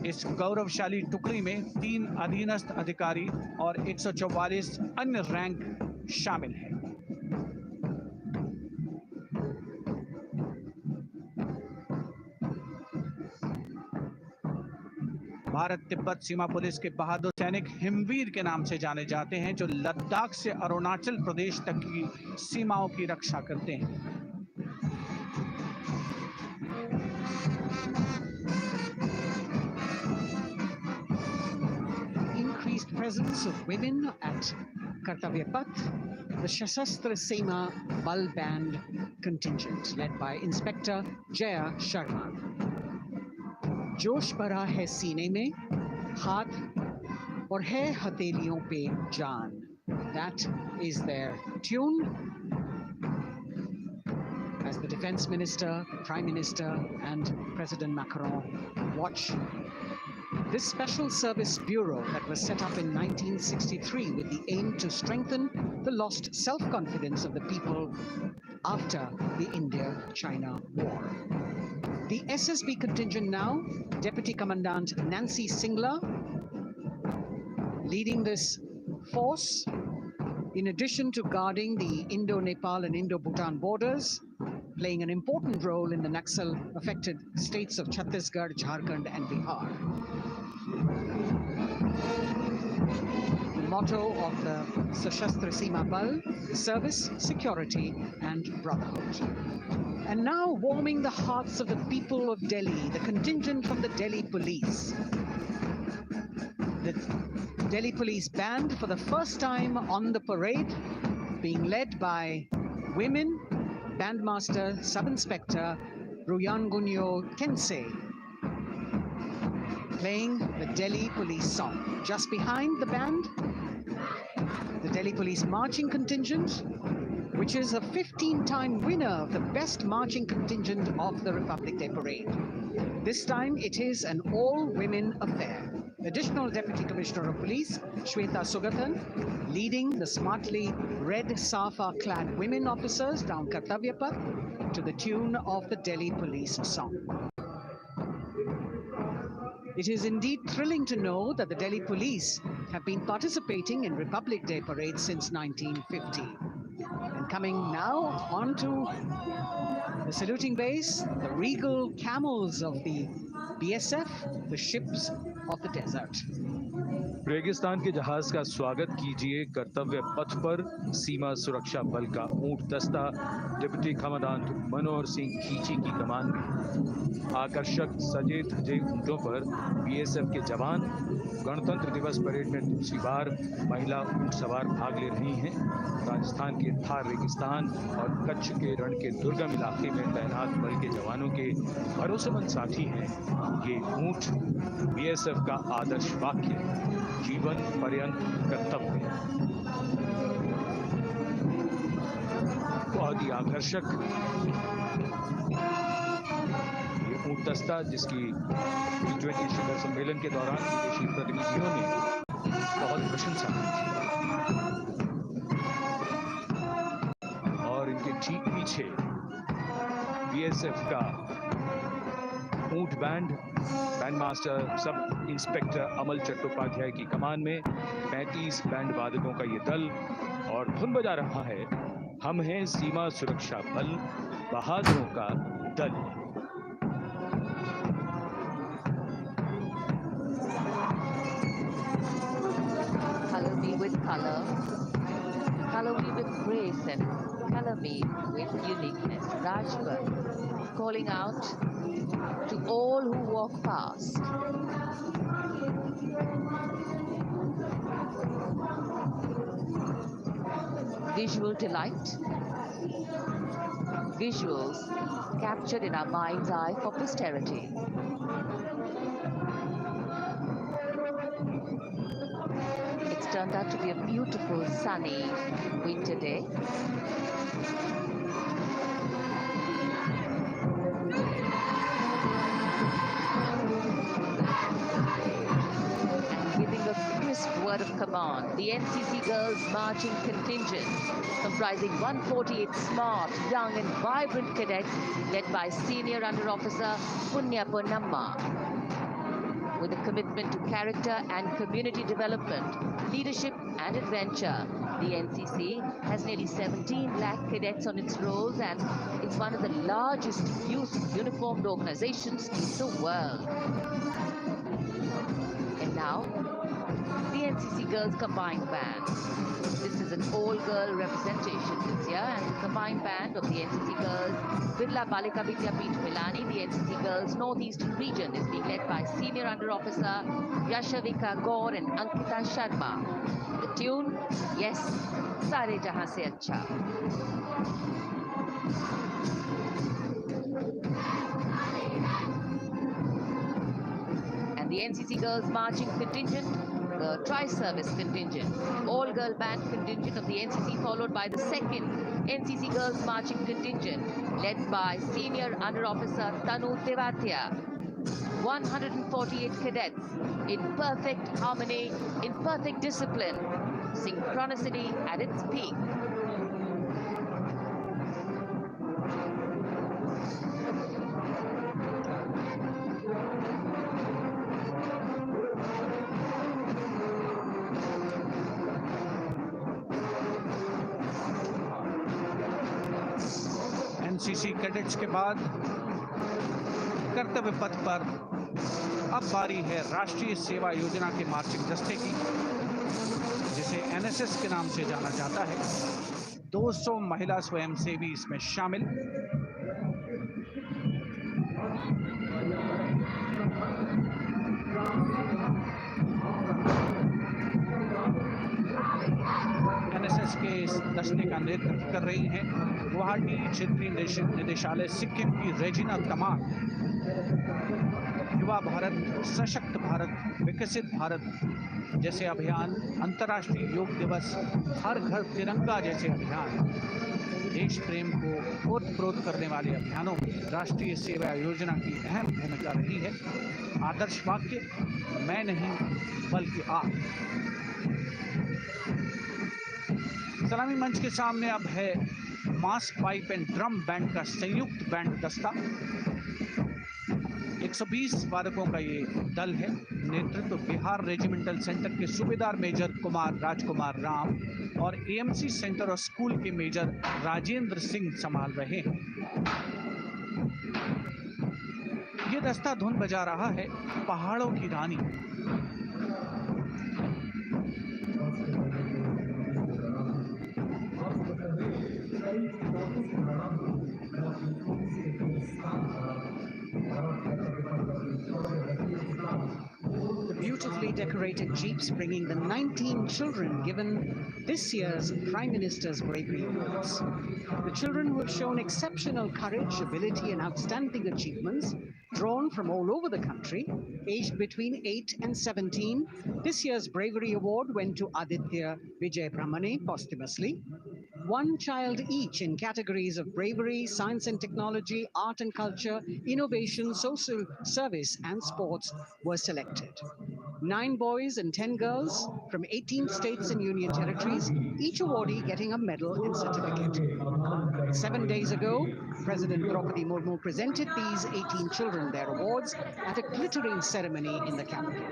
इस गौरवशाली टुकड़ी में 3 अधीनस्थ अधिकारी और 144 अन्य रैंक शामिल हैं। भारत तिब्बत सीमा पुलिस के बहादुर सैनिक हिमवीर के नाम से जाने जाते हैं, जो लद्दाख से अरुणाचल प्रदेश तक की सीमाओं की रक्षा करते हैं। Increased presence of women at Kartavya Path, the Shasastra Sema Bal Band contingent led by Inspector Jaya Sharma. जोश भरा है सीने में, हाथ और है हथेलियों पे जान. That is their tune. As the Defense Minister, Prime Minister and President Macron watch this Special Service Bureau that was set up in 1963 with the aim to strengthen the lost self-confidence of the people after the India-China war. The SSB contingent now, Deputy Commandant Nancy Singla, leading this force, in addition to guarding the Indo-Nepal and Indo-Bhutan borders, playing an important role in the Naxal-affected states of Chhattisgarh, Jharkhand, and Bihar. The motto of the Sashastra Seema Bal: service, security, and brotherhood. And now, warming the hearts of the people of Delhi, the contingent from the Delhi Police. The Delhi Police Band, for the first time on the parade, being led by women, Bandmaster Sub-Inspector Ruyangunyo Kense, playing the Delhi Police song. Just behind the band, the Delhi Police Marching Contingent, which is a 15-time winner of the best marching contingent of the Republic Day Parade. This time it is an all-women affair. Additional Deputy Commissioner of Police, Shweta Sugathan, leading the smartly red safa-clad women officers down Kartavya Path to the tune of the Delhi Police song. It is indeed thrilling to know that the Delhi Police have been participating in Republic Day parades since 1950. And coming now onto the saluting base, the regal camels of the BSF, the ships of the desert. रेगिस्तान के जहाज का स्वागत कीजिए कर्तव्य पथ पर सीमा सुरक्षा बल का ऊंट दस्ता डिप्टी कमांडेंट मनोहर सिंह खींची की कमान में। आकर्षक सजे धजे ऊंटों पर बीएसएफ के जवान। गणतंत्र दिवस परेड में दूसरी बार महिला ऊंट सवार भाग ले रही हैं। राजस्थान के थार रेगिस्तान और कच्छ के रण के दुर्गम इलाके में तैनात बल के जवानों के भरोसेमंद साथी हैं। ये ऊंट बीएसएफ का आदर्श वाक्य, जीवन पर्यंत कर्तव्य। बहुत ही आकर्षक ये ऊंट दस्ता, जिसकी G20 शिखर सम्मेलन के दौरान विदेशी प्रतिनिधियों ने बहुत प्रशंसा की थी। और इनके ठीक पीछे बीएसएफ का ऊंट बैंड, बैंडमास्टर सब इंस्पेक्टर अमल चट्टोपाध्याय की कमान में 35 बैंड वादकों का ये दल, और धुन बजा रहा है हम हैं सीमा सुरक्षा बल, बहादुरों का दल। Color me with color, color me with grace, and color me with uniqueness. Rajput calling out to all who walk past. Visual delight, visuals captured in our mind's eye for posterity. It's turned out to be a beautiful, sunny winter day. Giving a crisp word of command, the NCC Girls Marching Contingent, comprising 148 smart, young and vibrant cadets, led by Senior Under Officer Punya Ponnamma. With a commitment to character and community development, leadership and adventure, the NCC has nearly 17 lakh cadets on its rolls, and it's one of the largest youth uniformed organizations in the world. And now, the NCC Girls Combined Band. This is an all-girl representation this year, and the combined band of the NCC Girls Birla Balika Vidyapeeth Milani, the NCC Girls Northeastern region, is being led by Senior Under Officer Yashavika Gaur and Ankita Sharma. The tune, yes, Sare Jahan Se Acha. And the NCC Girls Marching Contingent, the Tri-Service Contingent, all-girl band contingent of the NCC, followed by the second NCC Girls Marching Contingent, led by Senior Under Officer Tanu Tewatia. 148 cadets in perfect harmony, in perfect discipline, synchronicity at its peak. NCC cadets के बाद कर्तव्य पथ पर अब बारी है राष्ट्रीय सेवा योजना के मार्चिंग दस्ते की, जिसे एनएसएस के नाम से जाना जाता है। 200 महिला स्वयंसेवी इसमें शामिल। एनएसएस के इस दस्ते का नेतृत्व कर रही हैं गुवाहाटी क्षेत्रीय निदेशालय सिक्किम की रेजिना तमान। युवा भारत, सशक्त भारत, विकसित भारत जैसे अभियान, अंतर्राष्ट्रीय योग दिवस, हर घर तिरंगा जैसे अभियान, देश प्रेम को ओतप्रोत करने वाले अभियानों में राष्ट्रीय सेवा योजना की अहम भूमिका रही है। आदर्श वाक्य, मैं नहीं बल्कि आप। सलामी मंच के सामने अब है मास पाइप एंड ड्रम बैंड का संयुक्त बैंड दस्ता। 120 वादकों का ये दल है। नेतृत्व बिहार रेजिमेंटल सेंटर के सूबेदार मेजर कुमार राजकुमार राम और एएमसी सेंटर और स्कूल के मेजर राजेंद्र सिंह संभाल रहे हैं। ये दस्ता धुन बजा रहा है पहाड़ों की रानी। The beautifully decorated jeeps bringing the 19 children given this year's Prime Minister's Bravery Awards. The children who have shown exceptional courage, ability and outstanding achievements, drawn from all over the country, aged between 8 and 17. This year's Bravery Award went to Aditya Vijay Brahmane posthumously. One child each in categories of bravery, science and technology, art and culture, innovation, social service and sports were selected. 9 boys and 10 girls from 18 states and union territories, each awardee getting a medal and certificate. 7 days ago, President Draupadi Murmu presented these 18 children their awards at a glittering ceremony in the capital.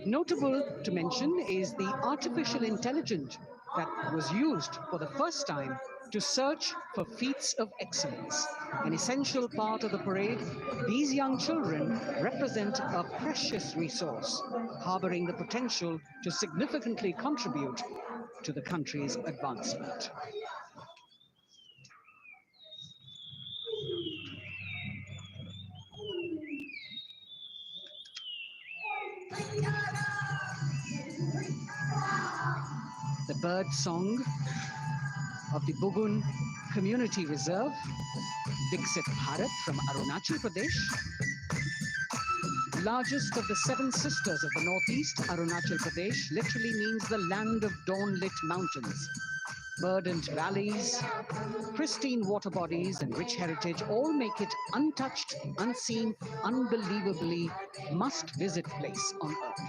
Notable to mention is the artificial intelligence that was used for the first time to search for feats of excellence. An essential part of the parade, these young children represent a precious resource, harboring the potential to significantly contribute to the country's advancement. The bird song of the Bugun Community Reserve, Viksit Bharat from Arunachal Pradesh. Largest of the 7 sisters of the Northeast, Arunachal Pradesh literally means the land of dawn-lit mountains. Verdant valleys, pristine water bodies and rich heritage all make it untouched, unseen, unbelievably must-visit place on earth.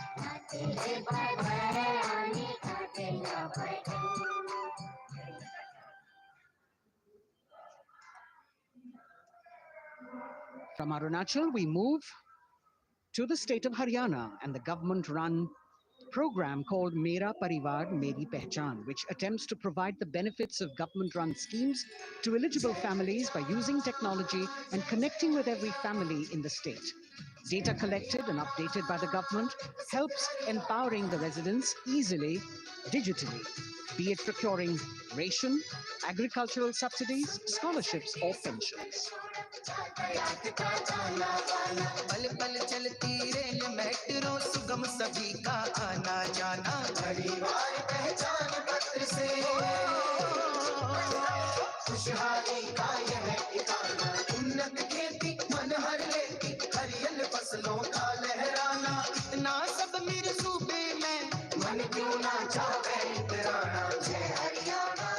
From Arunachal, we move to the state of Haryana and the government-run program called Mera Parivar Meri Pehchan, which attempts to provide the benefits of government-run schemes to eligible families by using technology and connecting with every family in the state. Data collected and updated by the government helps empowering the residents easily, digitally, be it procuring ration, agricultural subsidies, scholarships or pensions. पल पल चलती rail metro सुगम सभी का आना जाना परिवार पहचान पत्र से खुशहाली का यह ठिकाना उन्नत खेती मन हर लेती हरियल फसलों का लहराना इतना सब मेरे सूबे में मन क्यों ना चाहे इतराना जय हरियाणा।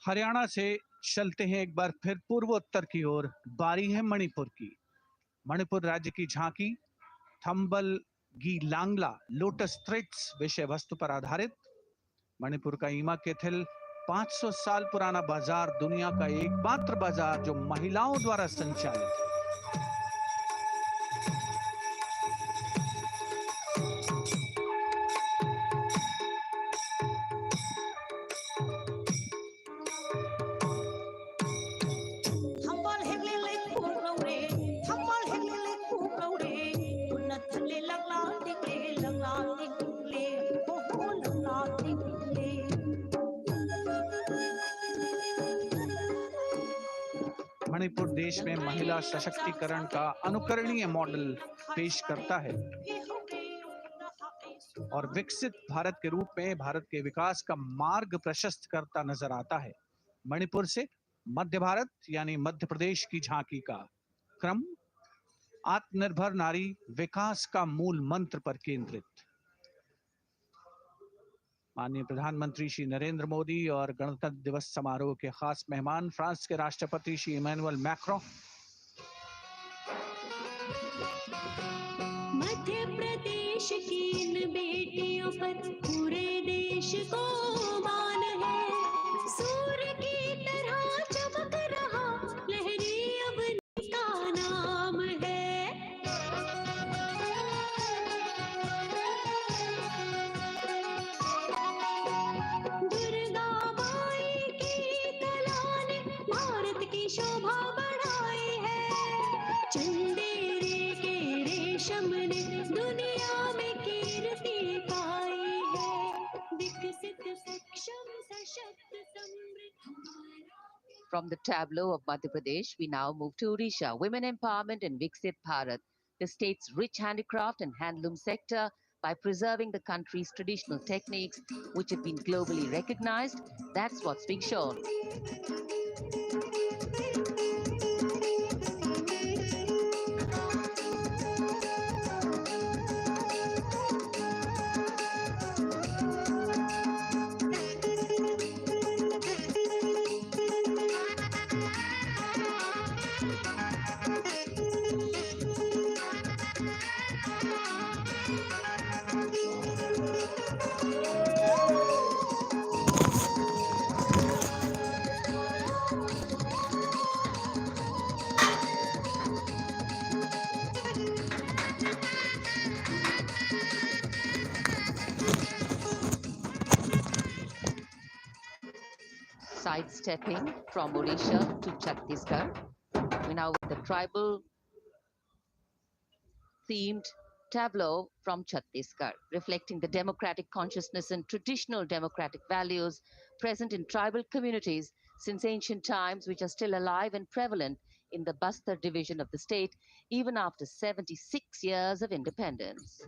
हरियाणा से चलते हैं एक बार फिर पूर्वोत्तर की ओर। बारी है मणिपुर की। मणिपुर राज्य की झांकी थंबल गी लांगला लोटस थ्रेड्स विषय वस्तु पर आधारित। मणिपुर का ईमा केथिल 500 साल पुराना बाजार, दुनिया का एकमात्र बाजार जो महिलाओं द्वारा संचालित है। मणिपुर देश में महिला सशक्तिकरण का अनुकरणीय मॉडल पेश करता है और विकसित भारत के रूप में भारत के विकास का मार्ग प्रशस्त करता नजर आता है। मणिपुर से मध्य भारत यानी मध्य प्रदेश की झांकी का क्रम आत्मनिर्भर नारी विकास का मूल मंत्र पर केंद्रित। माननीय प्रधानमंत्री श्री नरेंद्र मोदी और गणतंत्र दिवस समारोह के खास मेहमान फ्रांस के राष्ट्रपति श्री इमैनुअल मैक्रों। मध्य प्रदेश की इन बेटियों पर पूरे देश को मान है। सूर्य की तरह चमक रहा लहरी अवनी का नाम है। दुर्गा माई की कला ने भारत की शोभा बढ़ाई है। चंदेरी के रेशम ने दुनिया में कीर्ति पाई है। विकसित सक्षम सशक्त समृद्ध। From the tableau of Madhya Pradesh, we now move to Odisha. Women empowerment in Viksit Bharat, the state's rich handicraft and handloom sector, by preserving the country's traditional techniques, which have been globally recognized. That's what's being shown. Sidestepping from Odisha to Chhattisgarh, we now with the tribal themed tableau from Chhattisgarh, reflecting the democratic consciousness and traditional democratic values present in tribal communities since ancient times, which are still alive and prevalent in the Bastar division of the state, even after 76 years of independence.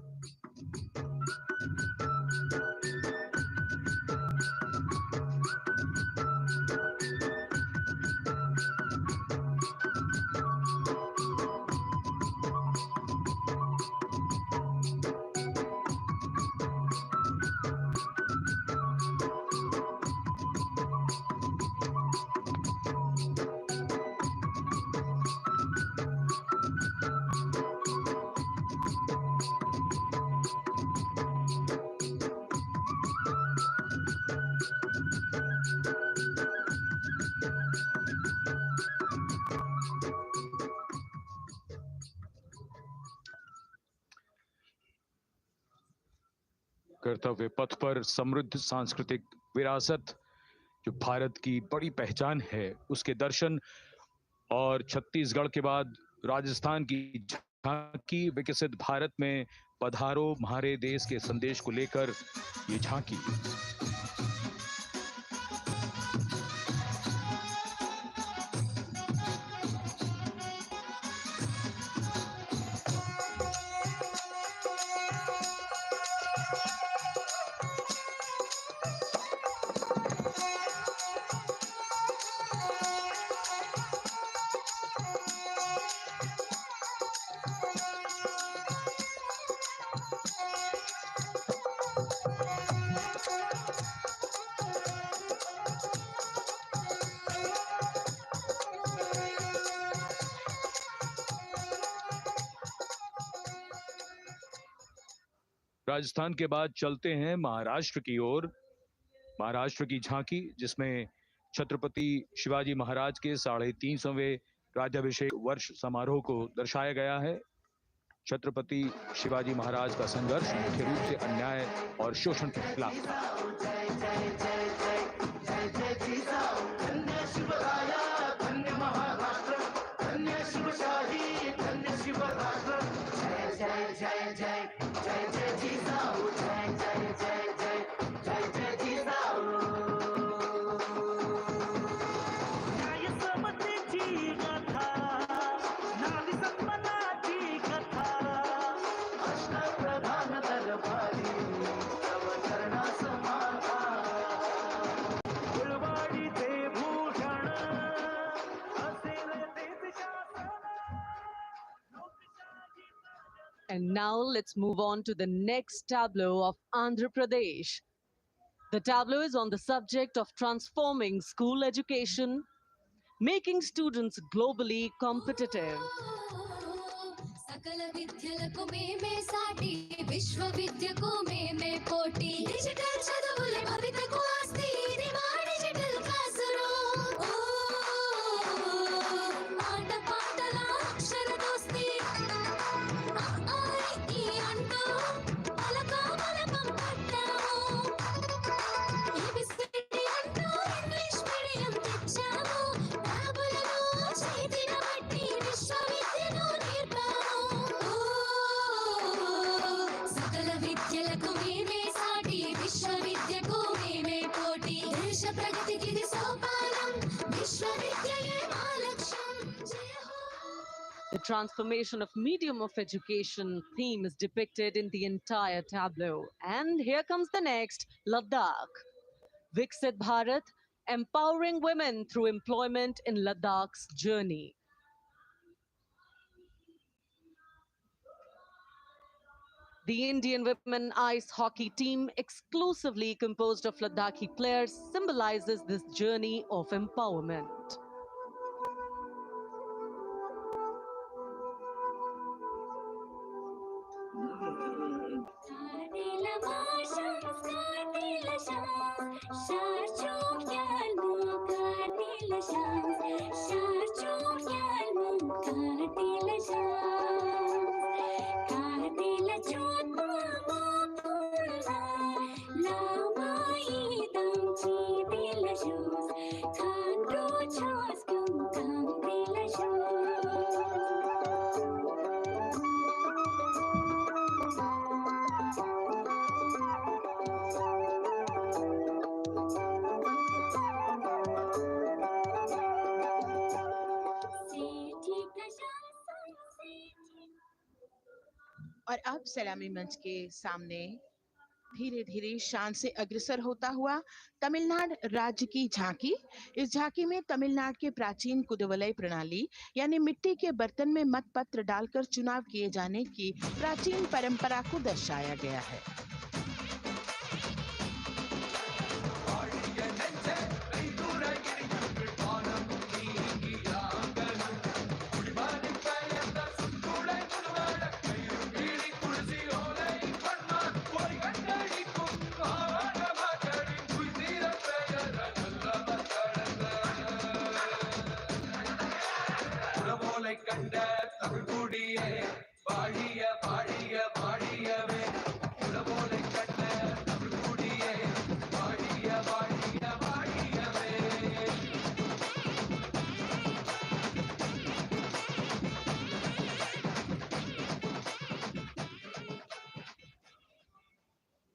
कर्तव्य पथ पर समृद्ध सांस्कृतिक विरासत जो भारत की बड़ी पहचान है, उसके दर्शन और छत्तीसगढ़ के बाद राजस्थान की झांकी विकसित भारत में पधारो हमारे देश के संदेश को लेकर ये झांकी। राजस्थान के बाद चलते हैं महाराष्ट्र की ओर। महाराष्ट्र की झांकी जिसमें छत्रपति शिवाजी महाराज के 350वें राज्याभिषेक वर्ष समारोह को दर्शाया गया है। छत्रपति शिवाजी महाराज का संघर्ष मुख्य रूप से अन्याय और शोषण के खिलाफ था। And now let's move on to the next tableau of Andhra Pradesh. The tableau is on the subject of transforming school education, making students globally competitive. सकल विद्यలకు మేమే సాటి విశ్వవిద్యకు మేమే పోటీ డిజిటల్ చదువుల భవితకు ఆస్తి ఇది మా డిజిటల్ క్లాస్ రూమ్ ఆట పాటల అక్షర దోస్తి ఆ ఈ అంటూ పలక బలపం పట్టాము ఏబిసిడి అంటూ ఇంగ్లీష్ మీడియం తెచ్చాము బాబులను చేతిన బట్టి విశ్వవిద్యను నేర్పాము సకల విద్యలకు మేమే సాటి విశ్వవిద్యకు మేమే పోటీ దేశ ప్రగతికి ఇది సోపానం విశ్వవిద్యయే మా లక్ష్యం జయ హో The transformation of medium of education theme is depicted in the entire tableau. And here comes the next, Ladakh. Viksit Bharat, empowering women through employment in Ladakh's journey. The Indian women ice hockey team, exclusively composed of Ladakhi players, symbolizes this journey of empowerment. Kartila Masham, Kartila Sham, Sharchuk Yalmu, Kartila Sham, Sharchuk Yalmu, Kartila Sham, Kartila Chotma Mapurna, Lama Idam Chitila Shus, Khandru Chos Kum Kantila Shus. और अब सलामी मंच के सामने धीरे धीरे शान से अग्रसर होता हुआ तमिलनाडु राज्य की झांकी। इस झांकी में तमिलनाडु के प्राचीन कुदवलय प्रणाली यानी मिट्टी के बर्तन में मतपत्र डालकर चुनाव किए जाने की प्राचीन परंपरा को दर्शाया गया है।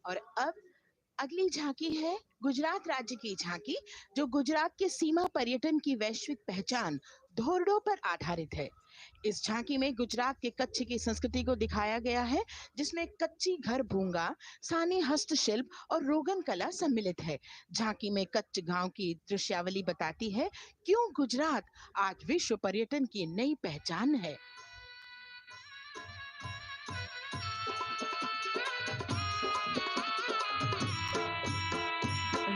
और अब अगली झांकी है गुजरात राज्य की झांकी, जो गुजरात के सीमा पर्यटन की वैश्विक पहचान धोरडो पर आधारित है। इस झांकी में गुजरात के कच्छ की संस्कृति को दिखाया गया है, जिसमें कच्ची घर भूंगा, सानी हस्तशिल्प और रोगन कला सम्मिलित है। झांकी में कच्छ गांव की दृश्यावली बताती है क्यों गुजरात आज विश्व पर्यटन की नई पहचान है।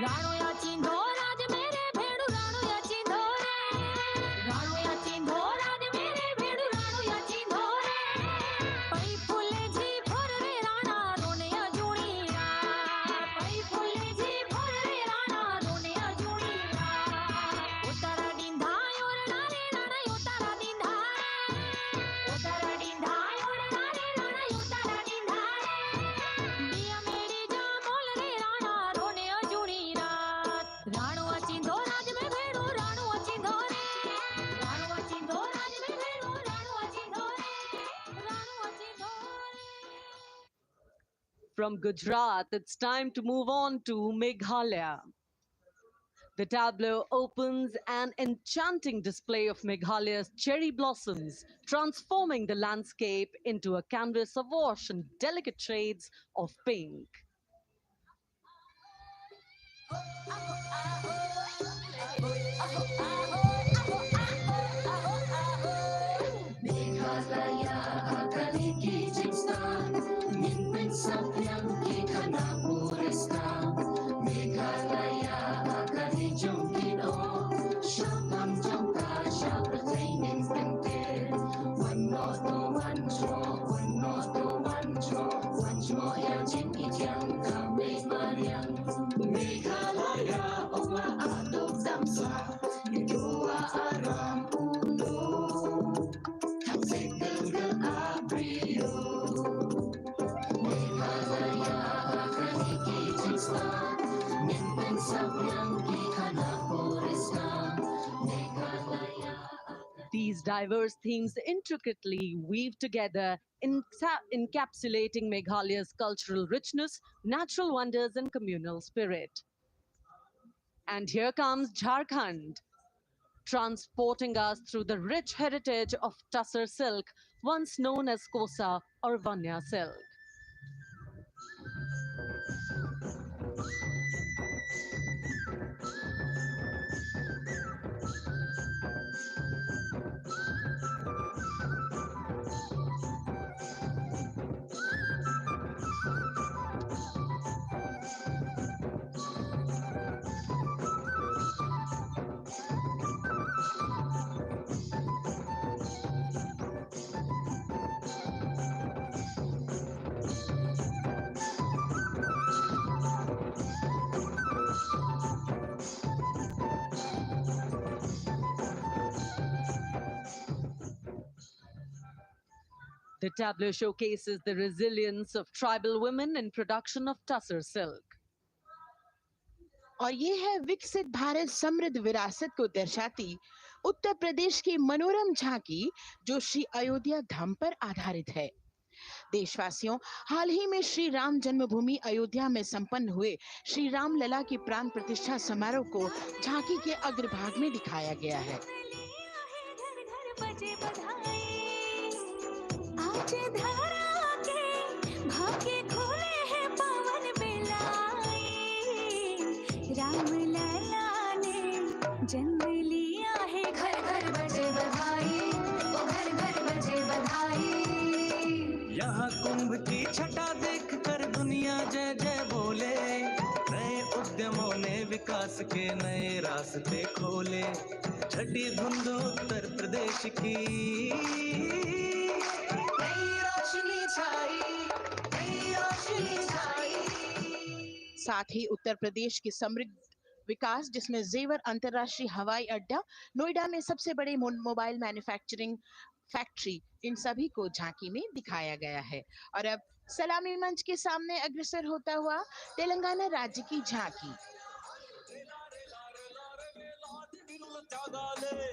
राणो या चिंधो राज मेरे भेड़ू राणो या चिंधो रे राणो या चिंधो राज मेरे भेड़ू राणो या चिंधो रे पई फुले जी फुर रे राणा रोने या जुणी पई फुले जी फुर रे राणा रोने या जुणी उतारा डिंधा और नारे राणा उतारा डिंधा उतारा डिंधा और नारे राणा उतारा डिंधा बिया मेरी जा बोल रे राणा रोने या जुणी राणो अचिंधो राज में भेड़ो राणो अचिंधो रे राणो अचिंधो राज में भेड़ो राणो अचिंधो रे राणो अचिंधो रे। From Gujarat, it's time to move on to Meghalaya. The tableau opens an enchanting display of Meghalaya's cherry blossoms, transforming the landscape into a canvas awash in delicate shades of pink. Meghalaya, Kaliki, Diverse themes intricately weave together, encapsulating Meghalaya's cultural richness, natural wonders, and communal spirit. And here comes Jharkhand, transporting us through the rich heritage of Tussar silk, once known as Kosa or Vanya silk. The tableau showcases the resilience of tribal women in production of Tussar silk. और ये है विकसित भारत समृद्ध विरासत को दर्शाती उत्तर प्रदेश की मनोरम झांकी जो श्री अयोध्या धाम पर आधारित है। देशवासियों, हाल ही में श्री राम जन्मभूमि अयोध्या में संपन्न हुए श्री राम लला की प्राण प्रतिष्ठा समारोह को झांकी के अग्रभाग में दिखाया गया है। आज धरा के भाग्य खोले हैं पवन बेलाए, राम लला ने जन्म लिया है, घर घर बजे बधाई, ओ घर घर बजे बधाई। यहाँ कुंभ की छटा देख कर दुनिया जय जय बोले, नए उद्यमों ने विकास के नए रास्ते खोले, छठी धुंध उत्तर प्रदेश की साथ ही उत्तर प्रदेश की समृद्ध विकास जिसमें जेवर अंतर्राष्ट्रीय हवाई अड्डा, नोएडा में सबसे बड़े मोबाइल मैन्युफैक्चरिंग फैक्ट्री, इन सभी को झांकी में दिखाया गया है। और अब सलामी मंच के सामने अग्रसर होता हुआ तेलंगाना राज्य की झांकी।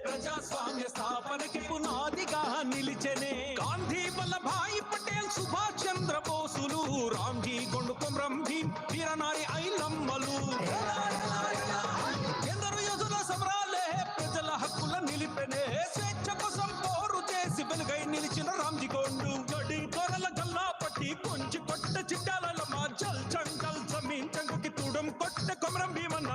ప్రజాస్వామ్య స్థాపనకి పునాదిగా నిలిచెనే గాంధీ వల్లభాయ్ పటేల్ సుభాష్ చంద్ర బోసులు రామ్జీ గొండుకొం రంభీ వీరనారి ఐలమ్మలు ఎందరో యోధుల సమరాలే ప్రజల హక్కుల నిలిపెనే స్వేచ్ఛ కోసం పోరు చేసి వెలుగై నిలిచిన రామ్జీ గొండు గడి కొరల గల్లా పట్టి కొంచి కొట్ట చిట్టాల మా జల్ జంగల్ జమీన్ చంగుకి తూడం కొట్ట కొమరం భీమన్న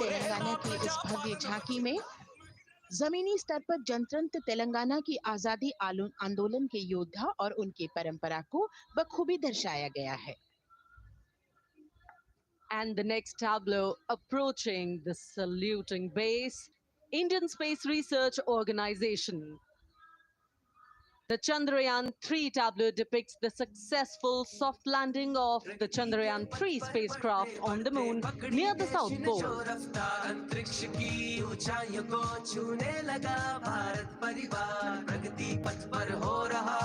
तेलंगाना की इस भव्य झांकी में जमीनी स्तर पर जनतंत्र तेलंगाना की आजादी आंदोलन के योद्धा और उनकी परंपरा को बखूबी दर्शाया गया है। And the next tableau approaching the saluting base, Indian Space Research Organization. The Chandrayaan-3 tableau depicts the successful soft landing of the Chandrayaan-3 spacecraft on the moon near the South Pole. अंतरिक्ष की ऊंचाइयों को छूने लगा भारत परिवार, प्रगति पथ पर हो रहा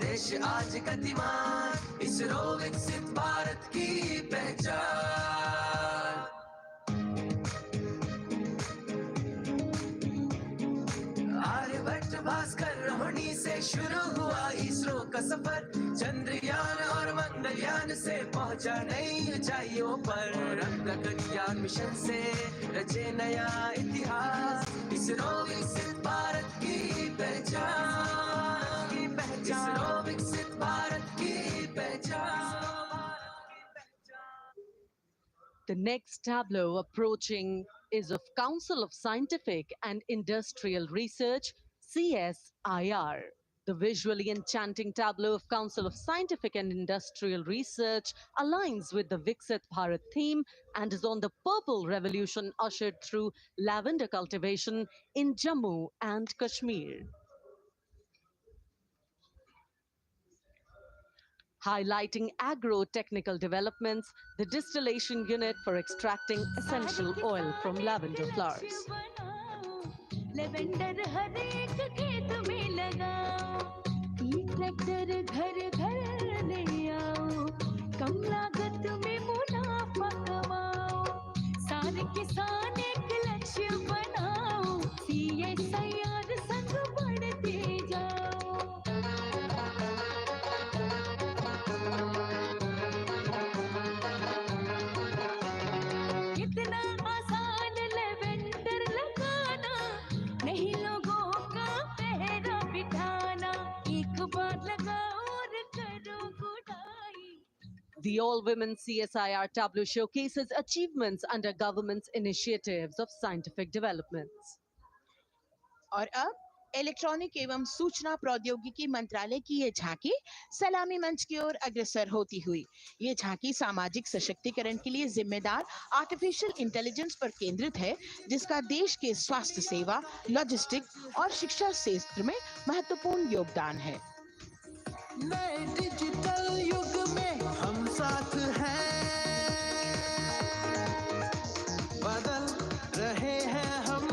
देश आज गतिमान, इसरो विकसित भारत की पहचान। आर्यभट्ट भास्कर रोहिणी से शुरू हुआ इसरो का सफर, चंद्रयान और मंगलयान से पहुंचा नई ऊंचाइयों पर, गगनयान मिशन से रचे नया इतिहास, इसरो विकसित भारत की पहचान, इसरो विकसित भारत की पहचान। The next tableau approaching is of Council of Scientific and Industrial Research, CSIR. The visually enchanting tableau of Council of Scientific and Industrial Research aligns with the Viksit Bharat theme and is on the purple revolution ushered through lavender cultivation in Jammu and Kashmir. Highlighting agro-technical developments, the distillation unit for extracting essential oil from lavender flowers. Lavender हर एक खेत में लगाओ, ई tractor घर घर ले आओ, कम लागत में मुनाफा कमाओ, सारे किसान एक The all-women CSIR tableau showcases achievements under government's initiatives of scientific developments. और अब इलेक्ट्रॉनिक एवं सूचना प्रौद्योगिकी मंत्रालय की ये झांकी सलामी मंच की ओर अग्रसर होती हुई। ये झांकी सामाजिक सशक्तिकरण के लिए जिम्मेदार आर्टिफिशियल इंटेलिजेंस पर केंद्रित है, जिसका देश के स्वास्थ्य सेवा, लॉजिस्टिक और शिक्षा क्षेत्र में महत्वपूर्ण योगदान है। नए डिजिटल युग में हम साथ हैं, बदल रहे हैं हम,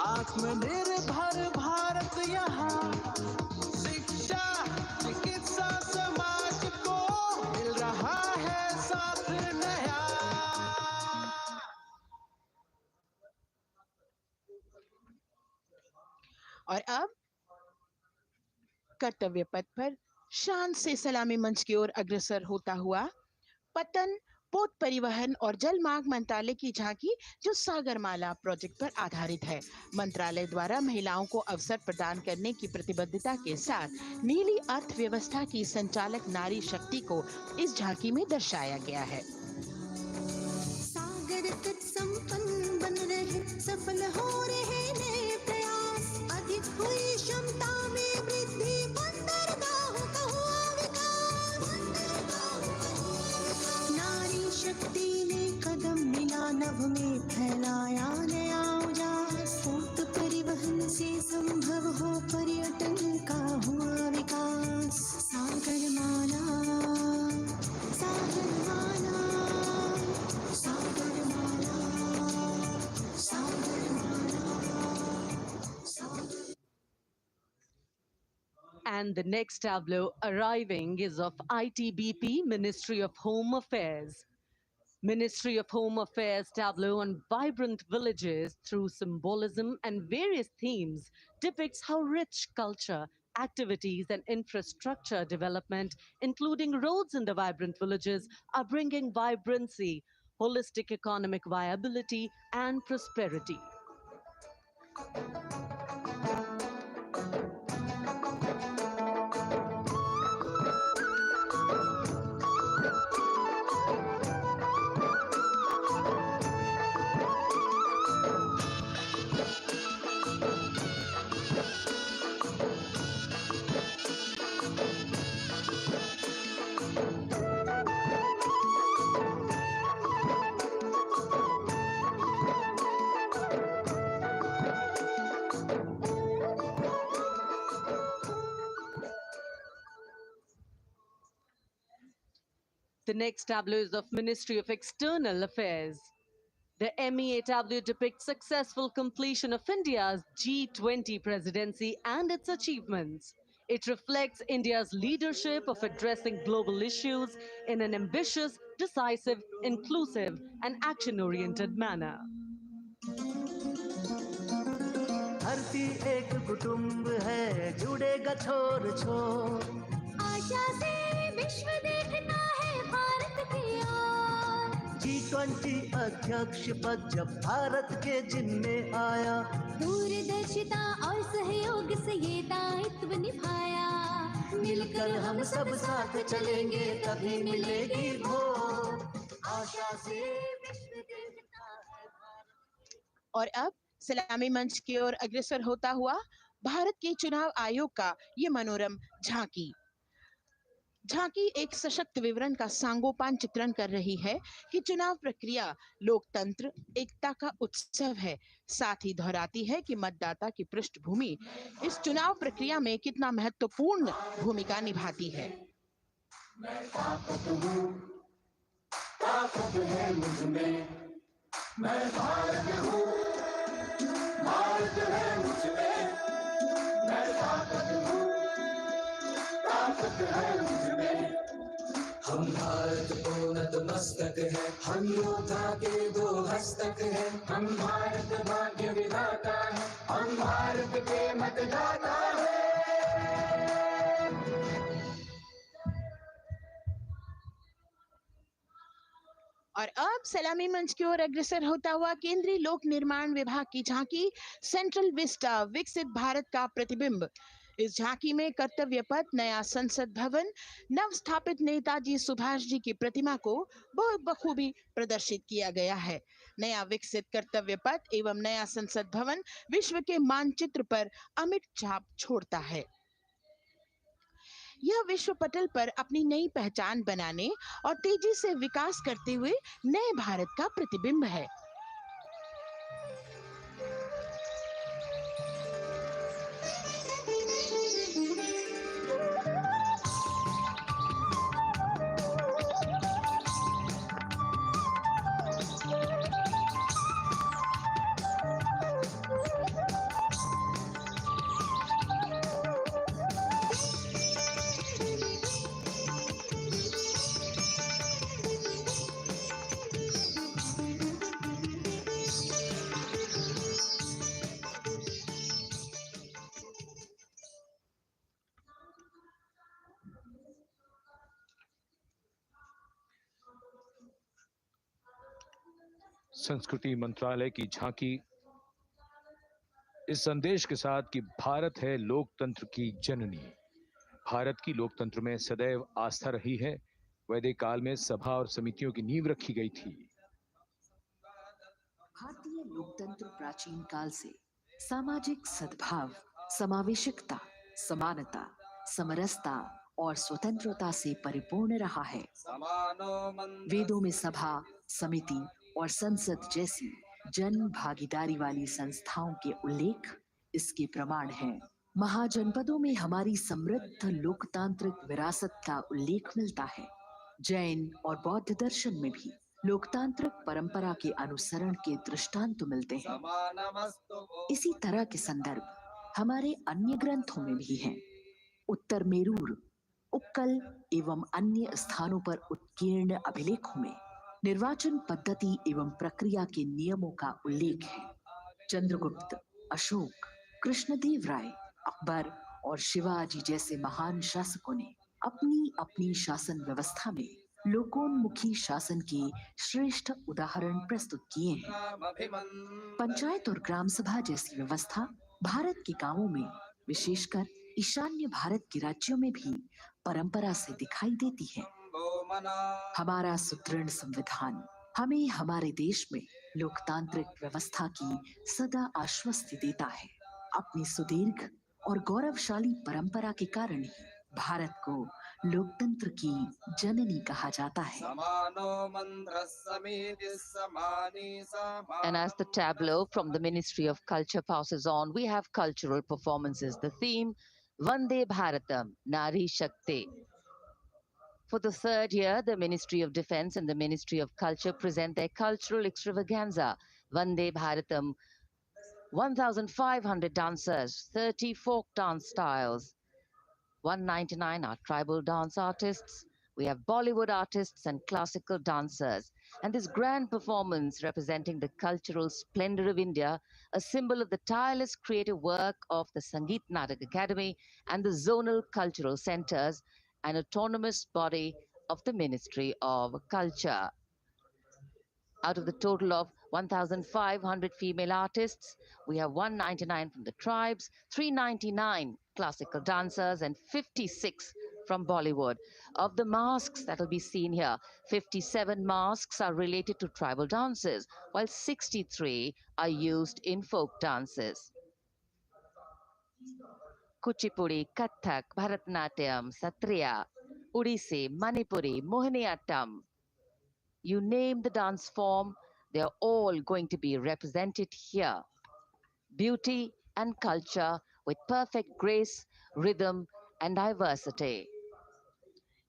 आत्मनिर्भर भारत यहाँ, शिक्षा चिकित्सा समाज को मिल रहा है साथ नया। और अब कर्तव्य पथ पर शान से सलामी मंच की ओर अग्रसर होता हुआ पतन, पोत परिवहन और जल मार्ग मंत्रालय की झांकी, जो सागरमाला प्रोजेक्ट पर आधारित है। मंत्रालय द्वारा महिलाओं को अवसर प्रदान करने की प्रतिबद्धता के साथ नीली अर्थव्यवस्था की संचालक नारी शक्ति को इस झांकी में दर्शाया गया है। सागर तट संपन्न बन रहे, सफल हो रहे नए प्रयास, अधिक हुई क्षमता में वृद्धि, बंदरगाहों का हुआ विकास, नारी शक्ति ने कदम मिला नभ में, फैलाया नया उजास, पोत परिवहन से संभव हो पर्यटन का हुआ विकास। सागरमाला, सागरमाला, सागरमाला, सागरमाला, सागर। And the next tableau arriving is of ITBP, Ministry of Home Affairs. Ministry of Home Affairs tableau on vibrant villages through symbolism and various themes depicts how rich culture, activities and infrastructure development, including roads in the vibrant villages, are bringing vibrancy, holistic economic viability and prosperity. The next tableau is of Ministry of External Affairs. The MEA tableau depicts successful completion of India's G20 presidency and its achievements. It reflects India's leadership of addressing global issues in an ambitious, decisive, inclusive, and action-oriented manner. धरती एक कुटुंब है, जुड़ेगा छोर छोर, आशा से विश्व देखता है भारत की ओर। G20 अध्यक्ष पद जब भारत के जिम्मे आया, दूरदर्शिता और सहयोग से ये दायित्व निभाया, मिलकर हम सब साथ चलेंगे तभी मिलेगी भोर, आशा से विश्व देखता है भारत। और अब सलामी मंच की ओर अग्रसर होता हुआ भारत के चुनाव आयोग का ये मनोरम झांकी। झांकी एक सशक्त विवरण का सांगोपान चित्रण कर रही है कि चुनाव प्रक्रिया लोकतंत्र, एकता का उत्सव है। साथ ही दोहराती है कि मतदाता की पृष्ठभूमि इस चुनाव प्रक्रिया में कितना महत्वपूर्ण भूमिका निभाती है। ताकत है मुझ में, मैं भारत हूँ, भारत है मुझ में, मैं ताकत हूँ, ताकत है मुझ में। हम भारत को नतमस्तक है, हम योद्धा के दो हस्तक है, हम भारत भाग्य विधाता है, हम भारत के मतदाता है। और अब सलामी मंच की ओर अग्रसर होता हुआ केंद्रीय लोक निर्माण विभाग की झांकी सेंट्रल विस्टा, विकसित भारत का प्रतिबिंब। इस झांकी में कर्तव्य पथ, नया संसद भवन, नव स्थापित नेताजी सुभाष जी की प्रतिमा को बहुत बखूबी प्रदर्शित किया गया है। नया विकसित कर्तव्य पथ एवं नया संसद भवन विश्व के मानचित्र पर अमिट छाप छोड़ता है। यह विश्व पटल पर अपनी नई पहचान बनाने और तेजी से विकास करते हुए नए भारत का प्रतिबिंब है। संस्कृति मंत्रालय की झांकी इस संदेश के साथ कि भारत है लोकतंत्र की जननी। भारत की लोकतंत्र में सदैव आस्था रही है। वैदिक काल में सभा और समितियों की नींव रखी गई थी। भारतीय लोकतंत्र प्राचीन काल से सामाजिक सद्भाव, समावेशिकता, समानता, समरसता और स्वतंत्रता से परिपूर्ण रहा है। वेदों में सभा, समिति और संसद जैसी जन भागीदारी वाली संस्थाओं के उल्लेख इसके प्रमाण हैं। महाजनपदों में हमारी समृद्ध लोकतांत्रिक विरासत का उल्लेख मिलता है। जैन और बौद्ध दर्शन में भी लोकतांत्रिक परंपरा के अनुसरण के दृष्टांत मिलते हैं। इसी तरह के संदर्भ हमारे अन्य ग्रंथों में भी हैं। उत्तर मेरूर, उक्कल एवं अन्य स्थानों पर उत्कीर्ण अभिलेखों में निर्वाचन पद्धति एवं प्रक्रिया के नियमों का उल्लेख है। चंद्रगुप्त, अशोक, कृष्णदेव राय, अकबर और शिवाजी जैसे महान शासकों ने अपनी अपनी शासन व्यवस्था में लोकोन्मुखी शासन के श्रेष्ठ उदाहरण प्रस्तुत किए हैं। पंचायत और ग्राम सभा जैसी व्यवस्था भारत के गांवों में, विशेषकर ईशान्य भारत के राज्यों में भी परंपरा से दिखाई देती है। हमारा सुदृढ़ संविधान हमें हमारे देश में लोकतांत्रिक व्यवस्था की सदा आश्वस्ति देता है। अपनी सुदीर्घ और गौरवशाली परंपरा के कारण ही भारत को लोकतंत्र की जननी कहा जाता है। And as the tableau from the Ministry of Culture passes on, we have cultural performances. The theme, Vande Bharatam, Nari Shakti. For the third year, the Ministry of Defense and the Ministry of Culture present their cultural extravaganza, Vande Bharatam. 1,500 dancers, 30 folk dance styles, 199 are tribal dance artists. We have Bollywood artists and classical dancers. And this grand performance representing the cultural splendor of India, a symbol of the tireless creative work of the Sangeet Natak Academy and the zonal cultural centers, an autonomous body of the Ministry of Culture. Out of the total of 1,500 female artists, we have 199 from the tribes, 399 classical dancers, and 56 from Bollywood. Of the masks that will be seen here, 57 masks are related to tribal dances, while 63 are used in folk dances. Kuchipudi, Kathak, Bharatanatyam, Satriya, Odissi, Manipuri, Mohiniyattam. You name the dance form, they're all going to be represented here. Beauty and culture with perfect grace, rhythm, and diversity.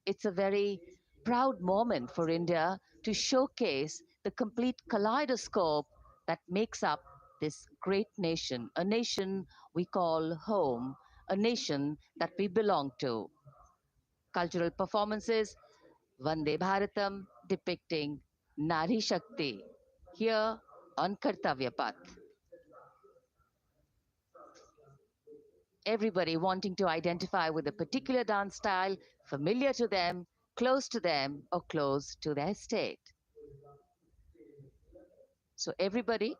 It's a very proud moment for India to showcase the complete kaleidoscope that makes up this great nation, a nation we call home, a nation that we belong to. Cultural performances, Vande Bharatam, depicting Nari Shakti, here on Kartavya Path. Everybody wanting to identify with a particular dance style, familiar to them, close to them, or close to their state. So everybody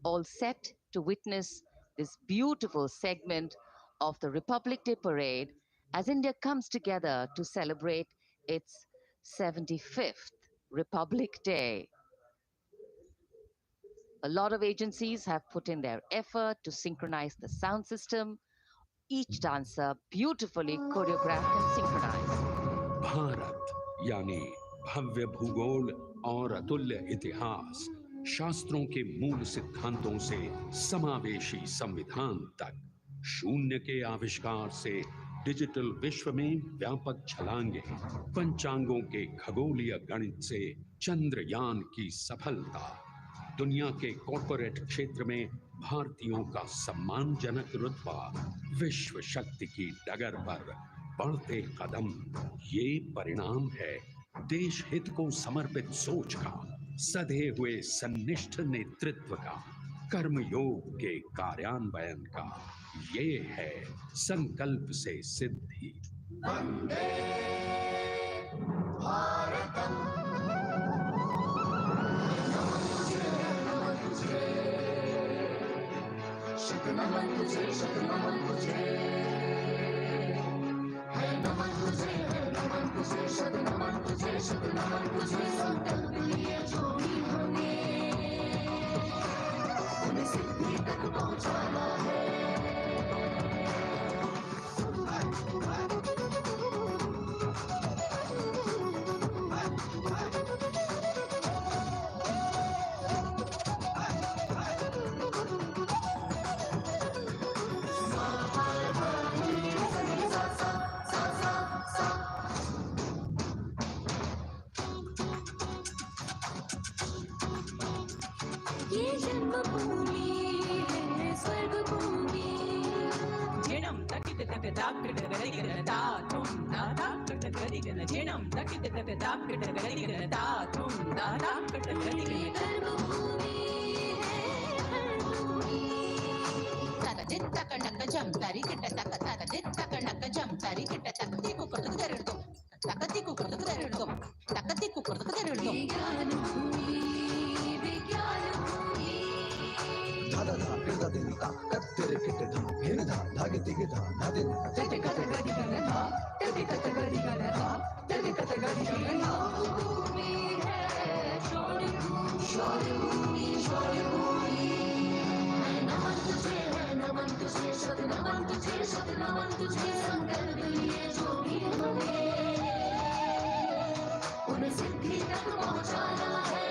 all set to witness this beautiful segment of the Republic Day Parade as India comes together to celebrate its 75th Republic Day. A lot of agencies have put in their effort to synchronize the sound system. Each dancer beautifully choreographed and synchronized. Bharat यानी भव्य भूगोल और अतुल्य इतिहास, शास्त्रों के मूल सिद्धांतों से समावेशी संविधान तक, शून्य के आविष्कार से डिजिटल विश्व में व्यापक छलांगे, पंचांगों के खगोलीय गणित से चंद्रयान की सफलता, दुनिया के कॉर्पोरेट क्षेत्र में भारतीयों का सम्मानजनक रुतबा, विश्व शक्ति की डगर पर बढ़ते कदम, ये परिणाम है देश हित को समर्पित सोच का, सधे हुए सन्निष्ठ नेतृत्व का, कर्मयोग के कार्यान्वयन का। ये है संकल्प से सिद्धि। वंदे भारतम, नमन तुझे, नमन तुझे, है नमन तुझे, है नमन तुझे, शत नमन तुझे, शत नमन तुझे, संकल्प लिए जो भी हमें उन्हें सिद्धि तक पहुंचाना है। ये जन्मभूमि है स्वर्ग भूमि। झेणम तकित तक दाक डगरी गनता तुम दादा कटगरी गन झेणम तकित तक दाक डगरी गनता तुम दादा कटगरी गन कर्मभूमि है कर्मभूमि। तारा दित्ता कणक जम तारी किट तक तारा दित्ता कणक जम तारी किट तक दिकु करदु दरडो तकति को करदु दरडो तकति को करदु दरडो। विज्ञान भूमि विज्ञान धादा धा पिदा दिनता कत्तेरे किटे धा भेन धा धागे तिगे धा धादे तेटे कतगरी गनता तेटे कतगरी गनता तेटे कतगरी गनता। भूमि है शौर्य भूमि शौर्य भूमि शौर्य भूमि, है नमन तुझे, है नमन तुझे, शत नमन तुझे, शत नमन तुझे, संकल्प लिए जो भी हमें उन्हें सिद्धि तक पहुंचाना है।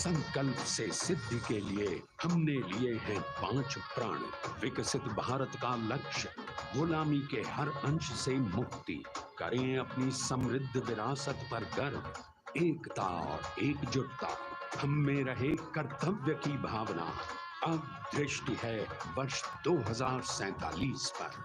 संकल्प से सिद्धि के लिए हमने लिए हैं 5 प्राण। विकसित भारत का लक्ष्य, गुलामी के हर अंश से मुक्ति, करें अपनी समृद्ध विरासत पर गर्व, एकता और एकजुटता, हम में रहे कर्तव्य की भावना। अब दृष्टि है वर्ष 2047 पर।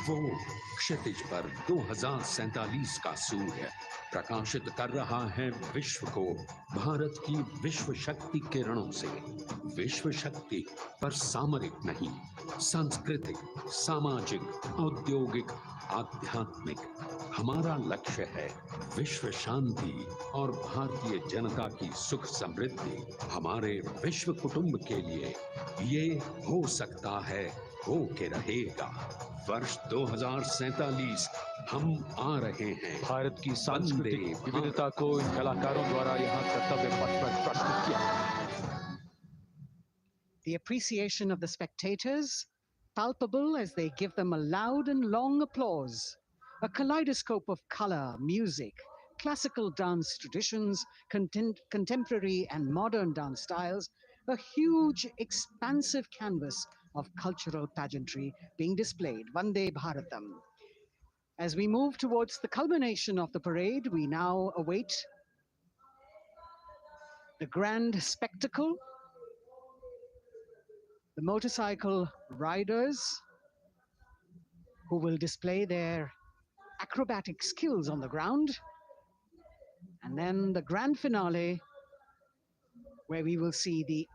वो क्षितिज पर 2047 का सूर्य प्रकाशित कर रहा है विश्व को भारत की विश्व शक्ति किरणों से। विश्व शक्ति पर सामरिक नहीं, सांस्कृतिक, सामाजिक, औद्योगिक, आध्यात्मिक। हमारा लक्ष्य है विश्व शांति और भारतीय जनता की सुख समृद्धि। हमारे विश्व कुटुंब के लिए ये हो सकता है, हो के रहेगा। वर्ष 2047 हम आ रहे हैं। भारत की वंदे सांस्कृतिक भारत। विविधता को इन कलाकारों द्वारा यहाँ कर्तव्य पथ पर प्रस्तुत किया गया है। The appreciation of the spectators palpable as they give them a loud and long applause. A kaleidoscope of color, music, classical dance traditions, contemporary and modern dance styles, a huge, expansive canvas of cultural pageantry being displayed, Vande Bharatam. As we move towards the culmination of the parade, we now await the grand spectacle, the motorcycle riders who will display their acrobatic skills on the ground, and then the grand finale where we will see the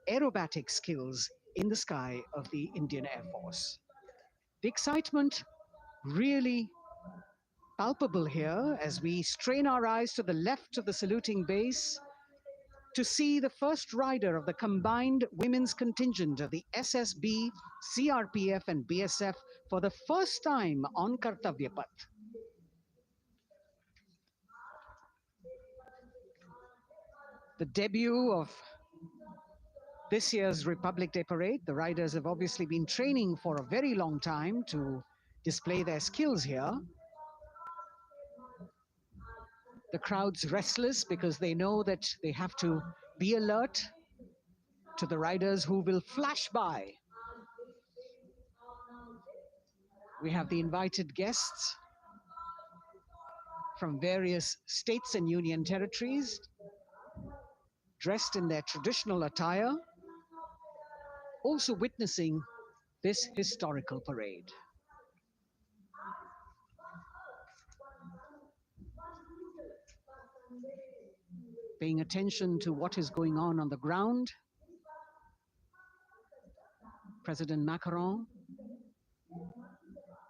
aerobatic skills in the sky of the Indian Air Force. The excitement really palpable here as we strain our eyes to the left of the saluting base to see the first rider of the combined women's contingent of the SSB, CRPF and BSF for the first time on Kartavya Path. The debut of this year's Republic Day Parade. The riders have obviously been training for a very long time to display their skills here. The crowd's restless because they know that they have to be alert to the riders who will flash by. We have the invited guests from various states and union territories, dressed in their traditional attire, also witnessing this historical parade. Paying attention to what is going on the ground, President Macron,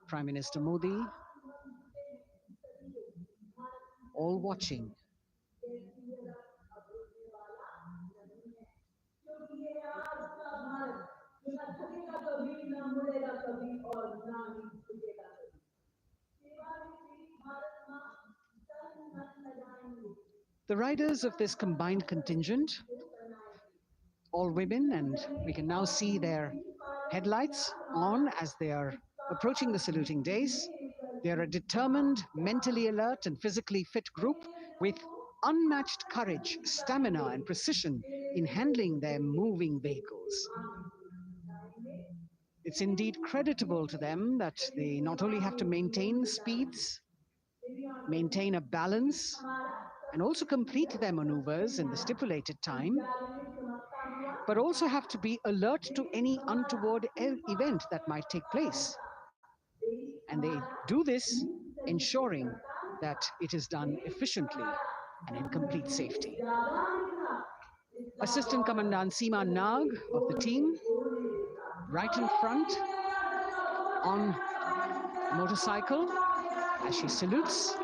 Prime Minister Modi, all watching. The riders of this combined contingent, all women, and we can now see their headlights on as they are approaching the saluting days. They are a determined, mentally alert and physically fit group with unmatched courage, stamina and precision in handling their moving vehicles. It's indeed creditable to them that they not only have to maintain speeds, maintain a balance, and also complete their maneuvers in the stipulated time, but also have to be alert to any untoward event that might take place. And they do this ensuring that it is done efficiently and in complete safety. Assistant Commandant Seema Nag of the team, right in front on a motorcycle as she salutes.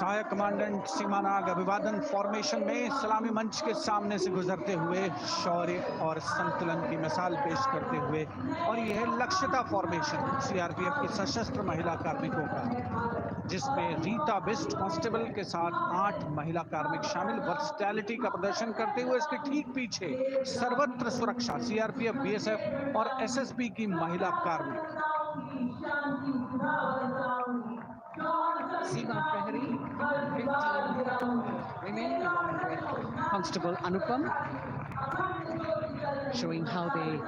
सहायक commandant सीमा नाग अभिवादन formation में सलामी मंच के सामने से गुजरते हुए शौर्य और संतुलन की मिसाल पेश करते हुए, और यह लक्ष्यता फॉर्मेशन सीआरपीएफ की सशस्त्र महिला कार्मिकों का, जिसमें रीता बिस्ट कांस्टेबल के साथ 8 महिला कार्मिक शामिल, वर्सटैलिटी का प्रदर्शन करते हुए इसके ठीक पीछे सर्वत्र सुरक्षा सीआरपीएफ, बीएसएफ और एसएसबी की महिला कार्मिक। Seema Prahari, 15 women along with Constable Anupam, showing how they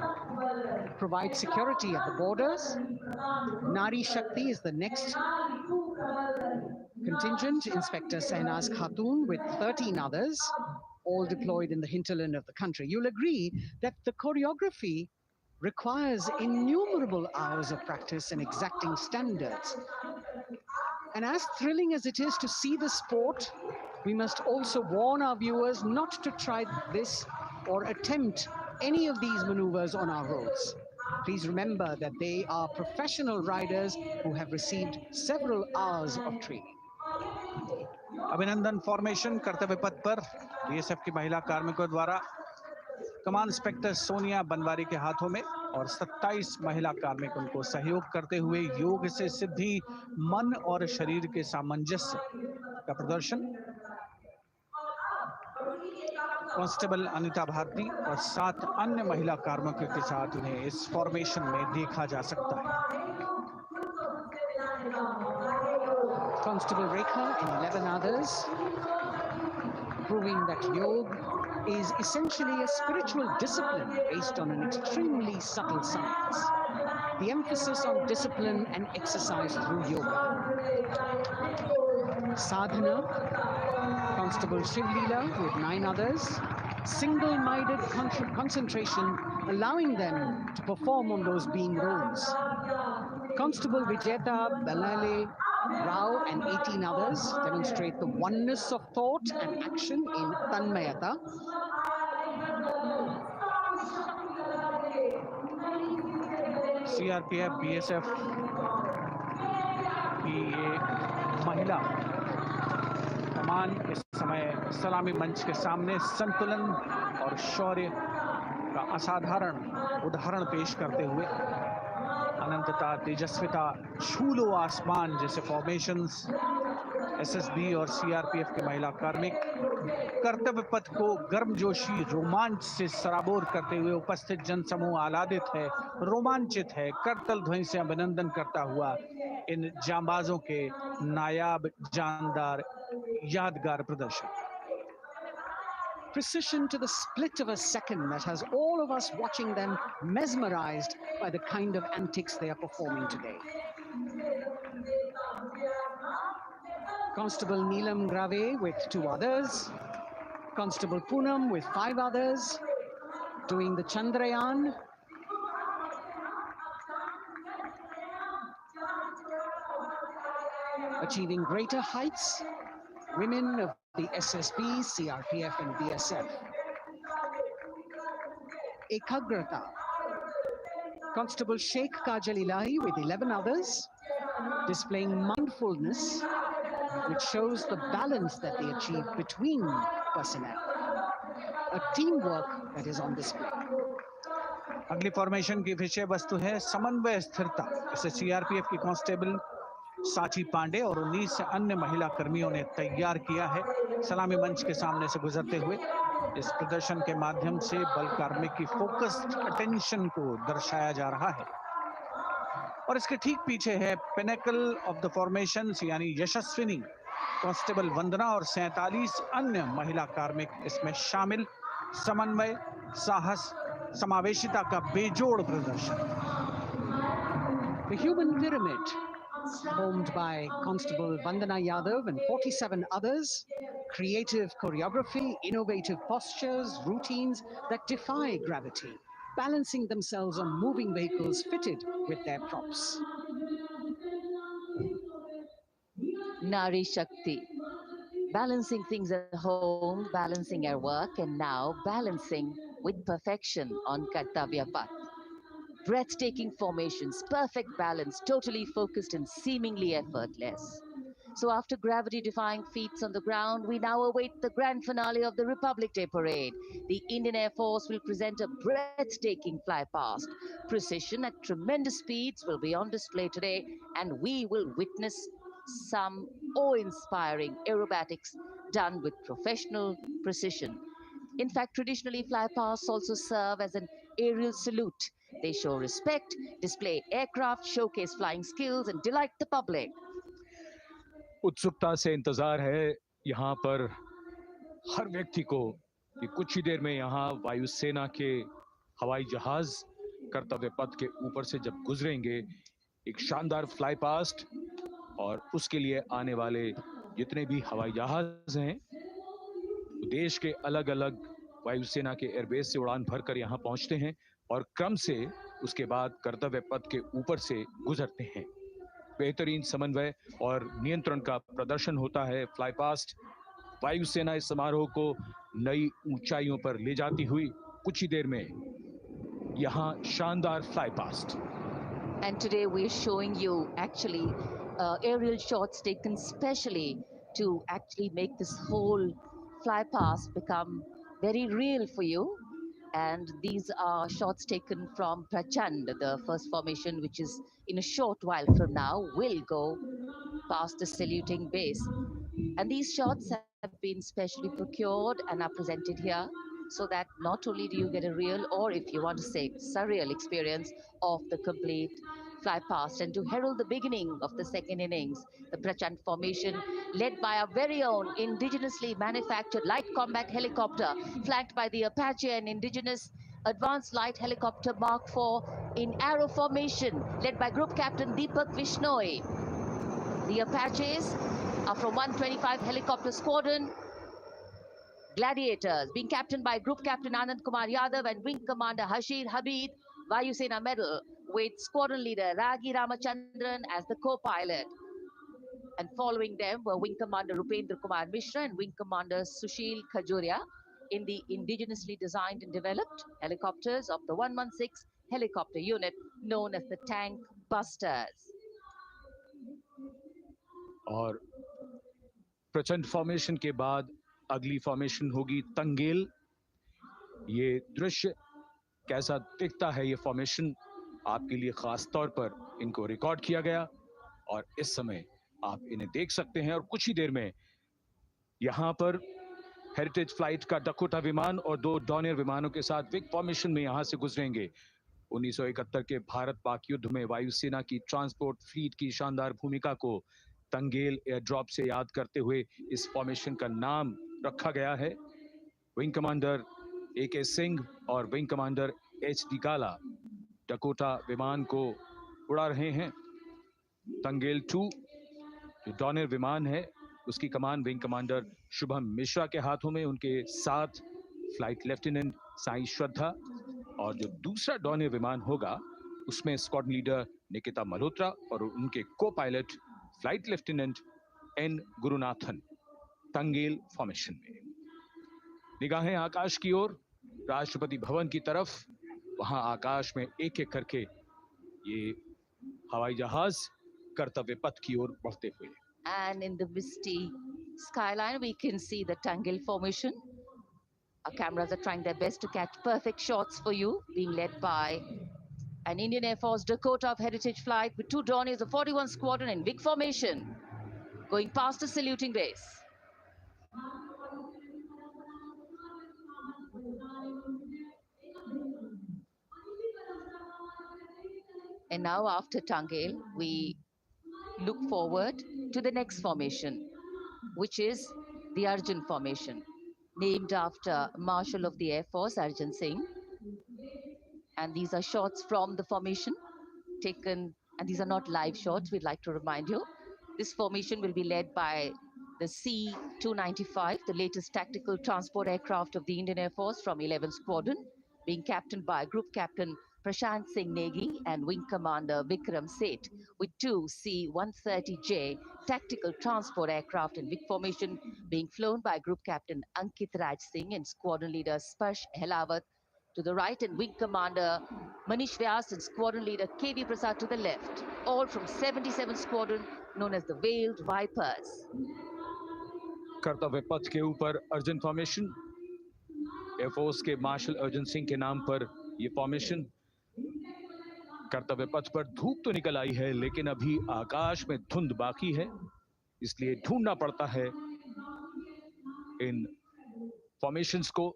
provide security at the borders. Nari Shakti is the next contingent, Inspector Sahnaz Khatun with 13 others, all deployed in the hinterland of the country. You'll agree that the choreography requires innumerable hours of practice and exacting standards. And as thrilling as it is to see the sport, we must also warn our viewers not to try this or attempt any of these maneuvers on our roads. Please remember that they are professional riders who have received several hours of training. अभिनंदन formation कर्तव्य पथ पर BSF की महिला कार्मिकों द्वारा कमान inspector Sonia Banwari के हाथों में और 27 महिला कार्मिक उनको सहयोग करते हुए योग से सिद्धि, मन और शरीर के सामंजस्य का प्रदर्शन। कांस्टेबल अनिता भारती और 7 अन्य महिला कार्मिकों के साथ उन्हें इस फॉर्मेशन में देखा जा सकता है। Constable Rekha and 11 others, proving that yoga is essentially a spiritual discipline based on an extremely subtle science. The emphasis on discipline and exercise through yoga. Sadhana, Constable Shivleela with 9 others, single-minded concentration, allowing them to perform on those being roles. Constable Vijeta Balale Rao and 18 others demonstrate the oneness of thought and action in Tanmayata. CRPF, BSF की ये महिला कमान इस समय सलामी मंच के सामने संतुलन और शौर्य का असाधारण उदाहरण पेश करते हुए अनंतता, तेजस्विता, छू लो आसमान जैसे फॉर्मेशंस एसएसबी और सीआरपीएफ के महिला कार्मिक कर्तव्य पथ को गर्मजोशी रोमांच से सराबोर करते हुए उपस्थित जनसमूह आह्लादित है, रोमांचित है, करतल ध्वनि से अभिनंदन करता हुआ इन जांबाजों के नायाब, जानदार, यादगार प्रदर्शन। Precision to the split of a second that has all of us watching them mesmerized by the kind of antics they are performing today. Constable Neelam Grave with 2 others, Constable Poonam with 5 others, doing the Chandrayaan. Achieving greater heights, women of the SSB, CRPF and BSF. Ekagrata, Constable Sheikh Kajal Ilahi with 11 others, displaying mindfulness, which shows the balance that they achieve between personnel. A teamwork that is on display. अगली formation की विषय वस्तु है समन्वय स्थिरता। इसे CRPF की constable साची पांडे और 19 अन्य महिला कर्मियों ने तैयार किया है। सलामी मंच के सामने से गुजरते हुए इस प्रदर्शन के माध्यम से बल कार्मिक की फोकस्ड अटेंशन को दर्शाया जा रहा है और इसके ठीक पीछे है पिनेकल ऑफ द फॉर्मेशंस यानी यशस्विनी कांस्टेबल वंदना और 47 अन्य महिला कार्मिक इसमें शामिल। समन्वय, साहस, समावेशिता का बेजोड़ प्रदर्शन। The human pyramid, formed by Constable Vandana Yadav and 47 others, creative choreography, innovative postures, routines that defy gravity, balancing themselves on moving vehicles fitted with their props. Nari Shakti, balancing things at home, balancing our work, and now balancing with perfection on Kartavya Path. Breathtaking formations, perfect balance, totally focused and seemingly effortless. So after gravity-defying feats on the ground, we now await the grand finale of the Republic Day Parade. The Indian Air Force will present a breathtaking fly-past. Precision at tremendous speeds will be on display today, and we will witness some awe-inspiring aerobatics done with professional precision. In fact, traditionally, fly-pasts also serve as an aerial salute. They show respect, display aircraft, showcase flying skills, and delight the public. उत्सुकता से इंतजार है यहाँ पर हर व्यक्ति को कि कुछ ही देर में यहाँ वायुसेना के हवाई जहाज कर्तव्य पथ के ऊपर से जब गुजरेंगे, एक शानदार फ्लाई पास्ट और उसके लिए आने वाले जितने भी हवाई जहाज हैं, देश के अलग-अलग वायुसेना के एयरबेस से उड़ान भरकर यहाँ पहुँचते हैं और क्रम से उसके बाद कर्तव्य पथ के ऊपर से गुजरते हैं। बेहतरीन समन्वय और नियंत्रण का प्रदर्शन होता है। फ्लाई पास्ट वायुसेना इस समारोह को नई ऊंचाइयों पर ले जाती हुई कुछ ही देर में यहाँ शानदार fly past. And today we're showing you actually aerial shots taken specially to actually make this whole fly past become very real for you. And these are shots taken from Prachand, the first formation, which is in a short while from now will go past the saluting base. And these shots have been specially procured and are presented here so that not only do you get a real, or if you want to say surreal experience of the complete fly past, and to herald the beginning of the second innings, the Prachand formation led by our very own indigenously manufactured light combat helicopter, flanked by the Apache and indigenous advanced light helicopter Mark IV in arrow formation, led by Group Captain Deepak Vishnoi. The Apaches are from 125 Helicopter Squadron Gladiators, being captained by Group Captain Anand Kumar Yadav and Wing Commander Hashir Habib, Vayu Sena Medal, with Squadron Leader Ragi Ramachandran as the co-pilot. And following them were Wing Commander Rupendra Kumar Mishra and Wing Commander Sushil Khajuria in the indigenously designed and developed helicopters of the 116 helicopter unit known as the Tank Busters. और प्रचंड formation के बाद अगली formation होगी तंगेल। ये दृश्य कैसा दिखता है, ये फॉर्मेशन आपके लिए खास तौर पर इनको रिकॉर्ड किया गया और इस समय आप इन्हें देख सकते हैं। और कुछ ही देर में यहां पर हेरिटेज फ्लाइट का डकोटा विमान और 2 डॉनियर विमानों के साथ विग फॉर्मेशन में यहां से गुजरेंगे। 1971 के भारत पाक युद्ध में वायुसेना की ट्रांसपोर्ट फ्लीट की शानदार भूमिका को तंगेल एयर ड्रॉप से याद करते हुए इस फॉर्मेशन का नाम रखा गया है। विंग कमांडर AK सिंह और विंग कमांडर HD काला डकोटा विमान को उड़ा रहे हैं। तंगेल 2 जो डॉनियर विमान है उसकी कमान विंग कमांडर शुभम मिश्रा के हाथों में, उनके साथ फ्लाइट लेफ्टिनेंट साई श्रद्धा, और जो दूसरा डॉनियर विमान होगा उसमें स्क्वाड लीडर निकिता मल्होत्रा और उनके को pilot flight lieutenant N Gurunathan. Tangail formation में निगाहें आकाश की ओर, राष्ट्रपति भवन की तरफ। वहां आकाश में एक एक करके ये हवाई जहाज कर्तव्य पथ की ओर बढ़ते हुए। And in the misty skyline, we can see the Tangil formation. Our cameras are trying their best to catch perfect shots for you, being led by an Indian Air Force Dakota of Heritage Flight with 2 Dorniers of 41 Squadron in big formation, going past the saluting base. And now after Tangil, we look forward to the next formation, which is the Arjun formation, named after Marshal of the Air Force Arjun Singh. And these are shots from the formation taken, and these are not live shots, we'd like to remind you. This formation will be led by the C-295, the latest tactical transport aircraft of the Indian Air Force from 11 Squadron, being captained by Group Captain Prashant Singh Negi and Wing Commander Vikram Seth, with 2 C-130J tactical transport aircraft in big formation being flown by Group Captain Ankit Raj Singh and Squadron Leader Sparsh Helawat to the right, and Wing Commander Manish Vyas and Squadron Leader KV Prasad to the left, all from 77 Squadron known as the Veiled Vipers. कर्तव्य पथ के ऊपर Arjun formation, air force के martial Arjun Singh के नाम पर यह formation. कर्तव्य पथ पर धूप तो निकल आई है, लेकिन अभी आकाश में धुंध बाकी है, इसलिए ढूंढना पड़ता है इन फॉर्मेशंस को।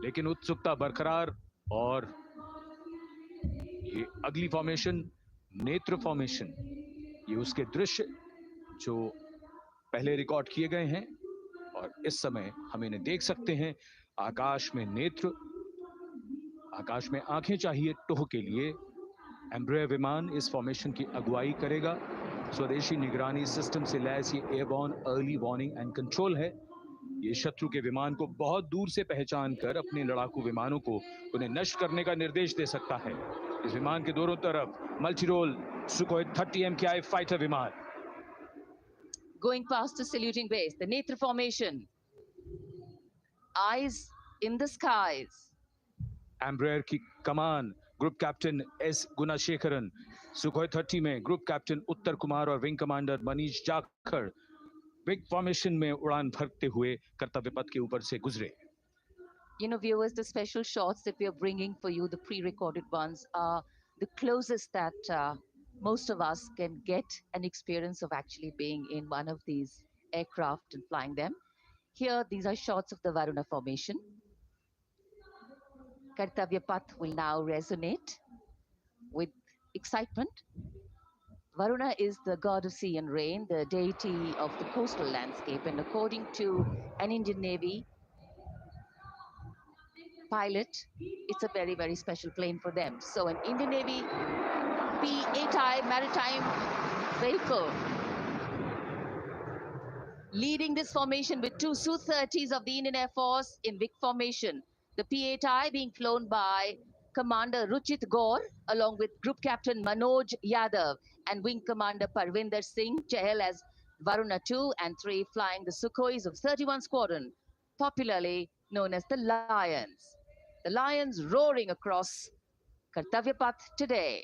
लेकिन उत्सुकता बरकरार, और ये अगली फॉर्मेशन नेत्र फॉर्मेशन, ये उसके दृश्य जो पहले रिकॉर्ड किए गए हैं और इस समय हम इन्हें देख सकते हैं। आकाश में नेत्र, आकाश में आंखें चाहिए टोह के लिए। एम्ब्रेयर विमान इस फॉर्मेशन की अगुवाई करेगा। स्वदेशी निगरानी सिस्टम से लैस ये airborne early warning and control है। ये शत्रु के विमान को बहुत दूर से पहचान कर अपने लड़ाकू विमानों को उन्हें नष्ट करने का निर्देश दे सकता है। इस विमान के दोनों तरफ multi role Sukhoi 30 MKI fighter विमान। Going past the saluting base, the Netra formation, eyes in the skies. Embraer की कमान ग्रुप कैप्टन S गुणाशेखरन, सुखोई 30 में ग्रुप कैप्टन उत्तर कुमार और wing commander Manish Jakhar big formation में उड़ान भरते हुए कर्तव्य पथ के ऊपर से गुजरे। You know, viewers, the special shots that we are bringing for you, the pre-recorded ones, are the closest that most of us can get an experience of actually being in one of these aircraft and flying them. Here, these are shots of the Varuna formation. Kartavya Path will now resonate with excitement. Varuna is the god of sea and rain, the deity of the coastal landscape, and according to an Indian Navy pilot, it's a very, very special plane for them. So an Indian Navy P-8I maritime vehicle leading this formation with two Su-30s of the Indian Air Force in Vic formation. The P-8I being flown by Commander Ruchit Gaur along with Group Captain Manoj Yadav and Wing Commander Parvinder Singh Chahal as Varuna 2 and 3 flying the Sukhois of 31 Squadron, popularly known as the Lions. The Lions roaring across Kartavya Path today.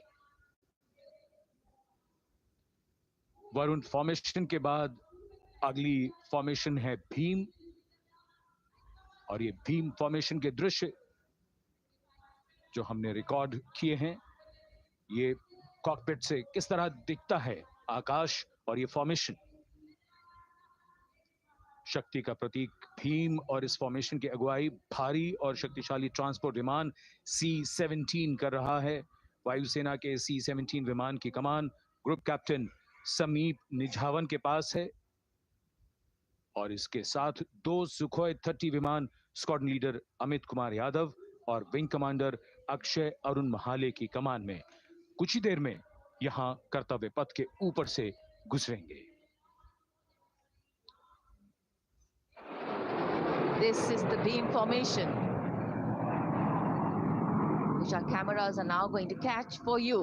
Varun formation के बाद अगली formation है भीम, और ये Bhim formation के दृश्य जो हमने रिकॉर्ड किए हैं, ये कॉकपिट से किस तरह दिखता है आकाश और ये फॉर्मेशन। शक्ति का प्रतीक भीम और इस फॉर्मेशन की अगुवाई भारी और शक्तिशाली ट्रांसपोर्ट विमान C-17 कर रहा है। वायुसेना के C-17 विमान की कमान ग्रुप कैप्टन समीप निझावन के पास है और इसके साथ दो सुखोई 30 विमान स्क्वाड्रन लीडर अमित कुमार यादव और विंग कमांडर अक्षय अरुण महाले की कमान में कुछ ही देर में यहां कर्तव्य पथ के ऊपर से गुजरेंगे। This is the beam formation, which our cameras are now going to catch for you.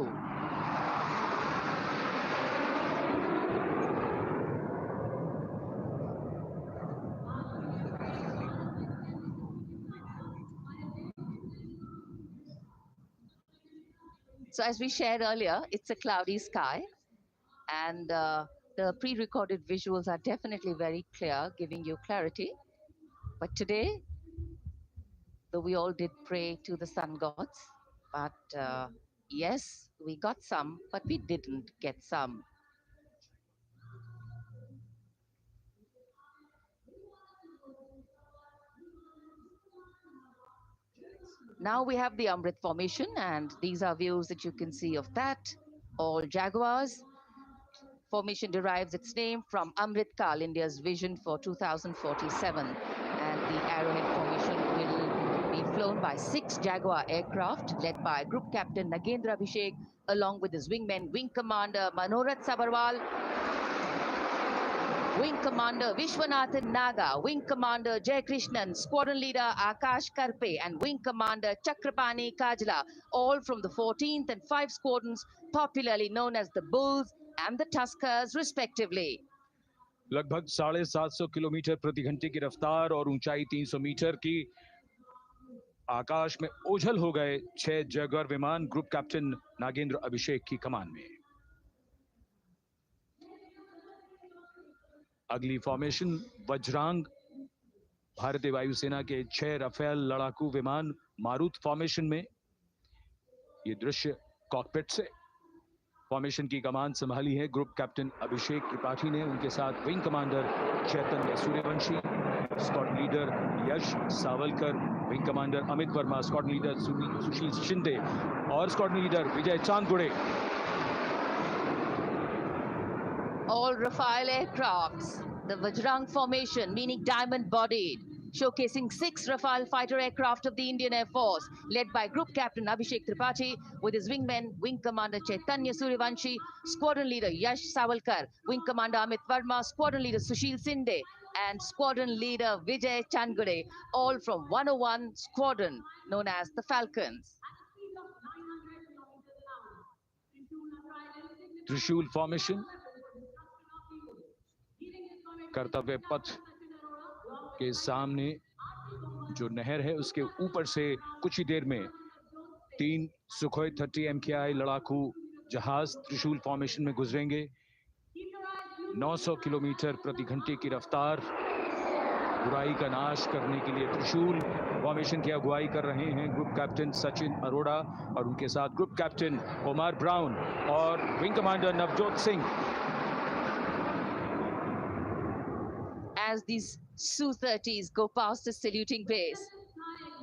So as we shared earlier, it's a cloudy sky, and the pre-recorded visuals are definitely very clear, giving you clarity. But today, though we all did pray to the sun gods, but yes, we got some, but we didn't get some. Now we have the Amrit formation, and these are views that you can see of that. All Jaguars. Formation derives its name from Amrit Kal, India's vision for 2047. And the Arrowhead formation will be flown by 6 Jaguar aircraft led by Group Captain Nagendra Abhishek along with his wingmen, Wing Commander Manorat Sabarwal, Wing Commander Vishwanathan Naga, Wing Commander Jay Krishnan, Squadron Leader Akash Karpe and Wing Commander Chakrapani Kajla, all from the 14th and 5 squadrons popularly known as the Bulls and the Tuskers respectively. लगभग 750 kilometre प्रति घंटे की रफ्तार और ऊंचाई 300 metre की आकाश में ओझल हो गए 6 जैगुआर विमान ग्रुप कैप्टन नागेंद्र अभिषेक की कमान में। अगली फॉर्मेशन वज्रांग, भारतीय वायुसेना के 6 राफेल लड़ाकू विमान मारुत फॉर्मेशन में। ये दृश्य कॉकपिट से। फॉर्मेशन की कमान संभाली है ग्रुप कैप्टन अभिषेक त्रिपाठी ने, उनके साथ wing commander Chaitanya Suryavanshi, squadron leader Yash Savalkar, wing commander Amit Verma, squadron leader Sushil Shinde और squadron leader Vijay Chandgude. All Rafale aircrafts, the Vajrang formation, meaning diamond-bodied, showcasing 6 Rafale fighter aircraft of the Indian Air Force, led by Group Captain Abhishek Tripathi, with his wingmen, Wing Commander Chaitanya Suryavanshi, Squadron Leader Yash Savalkar, Wing Commander Amit Verma, Squadron Leader Sushil Sinde, and Squadron Leader Vijay Chandgade, all from 101 Squadron, known as the Falcons. त्रिशूल formation, कर्तव्य पथ के सामने जो नहर है उसके ऊपर से कुछ ही देर में 3 सुखोई 30 MKI लड़ाकू जहाज त्रिशूल फॉर्मेशन में गुजरेंगे। 900 किलोमीटर प्रति घंटे की रफ्तार बुराई का नाश करने के लिए त्रिशूल फॉर्मेशन की अगुवाई कर रहे हैं ग्रुप कैप्टन सचिन अरोड़ा और उनके साथ ग्रुप कैप्टन ओमार ब्राउन और wing commander Navjot Singh. As these Su-30s go past the saluting base,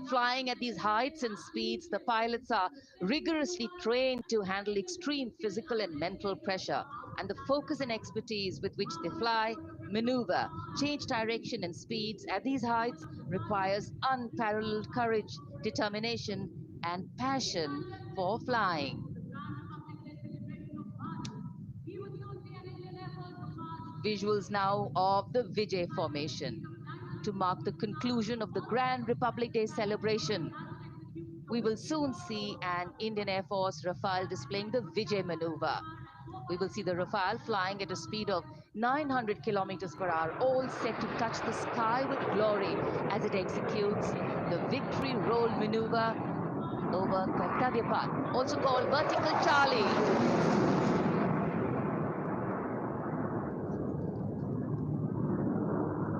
flying at these heights and speeds, the pilots are rigorously trained to handle extreme physical and mental pressure. And the focus and expertise with which they fly, maneuver, change direction and speeds at these heights requires unparalleled courage, determination, and passion for flying. Visuals now of the Vijay formation to mark the conclusion of the Grand Republic Day celebration. We will soon see an Indian Air Force Rafale displaying the Vijay maneuver. We will see the Rafale flying at a speed of 900 kilometers per hour, all set to touch the sky with glory as it executes the victory roll maneuver over Kartavya Path, also called Vertical Charlie.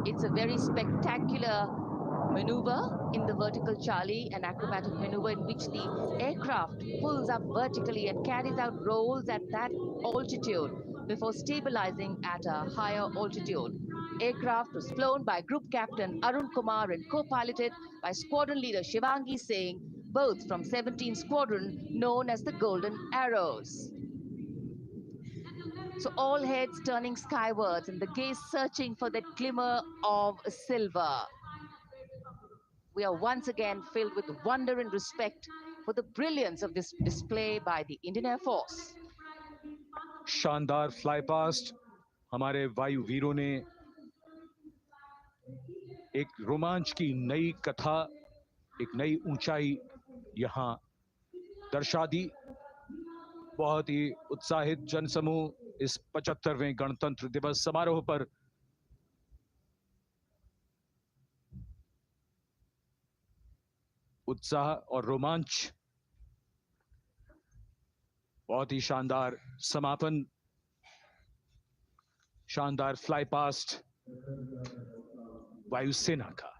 It's a very spectacular maneuver in the Vertical Charlie, an acrobatic maneuver in which the aircraft pulls up vertically and carries out rolls at that altitude before stabilizing at a higher altitude. Aircraft was flown by Group Captain Arun Kumar and co-piloted by Squadron Leader Shivangi Singh, both from 17th Squadron, known as the Golden Arrows. So all heads turning skywards and the gaze searching for that glimmer of silver. We are once again filled with wonder and respect for the brilliance of this display by the Indian Air Force. शानदार fly past हमारे वायु वीरों ने एक रोमांच की नई कथा, एक नई ऊंचाई यहां दर्शा दी। बहुत ही उत्साहित जनसमूह इस 75वें गणतंत्र दिवस समारोह पर उत्साह और रोमांच, बहुत ही शानदार समापन, शानदार फ्लाई पास्ट वायुसेना का।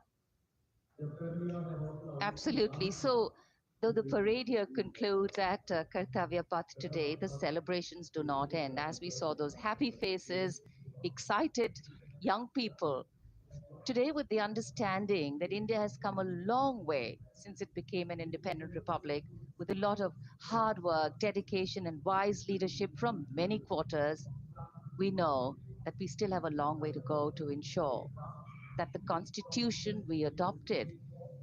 Absolutely. So, though the parade here concludes at Kartavya Path today, the celebrations do not end. As we saw those happy faces, excited young people, today with the understanding that India has come a long way since it became an independent republic, with a lot of hard work, dedication, and wise leadership from many quarters, we know that we still have a long way to go to ensure that the constitution we adopted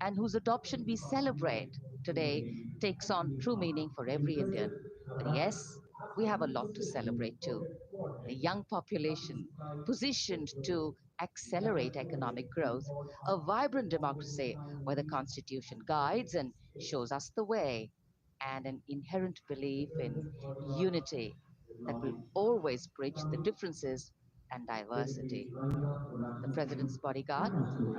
and whose adoption we celebrate today takes on true meaning for every Indian. But yes, we have a lot to celebrate too. A young population positioned to accelerate economic growth, a vibrant democracy where the constitution guides and shows us the way, and an inherent belief in unity that will always bridge the differences and diversity. The President's bodyguard